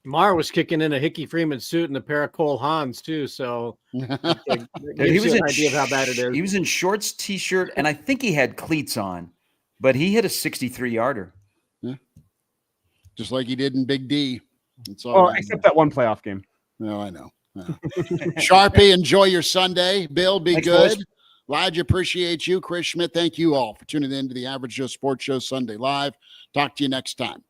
Speaker 3: Mar was kicking in a Hickey Freeman suit and a pair of Cole Haans too. So
Speaker 1: he was an idea of how bad it is. He was in shorts, t-shirt, and I think he had cleats on, but he hit a 63-yarder.
Speaker 2: Yeah. Just like he did in Big D. That's all.
Speaker 4: Oh, except that one playoff game.
Speaker 2: No, I know. Sharpie, enjoy your Sunday. Bill, be
Speaker 1: Thanks,
Speaker 2: good.
Speaker 1: boys.
Speaker 2: Elijah, appreciate you. Chris Schmidt, thank you all for tuning in to the Average Joe Sports Show Sunday Live. Talk to you next time.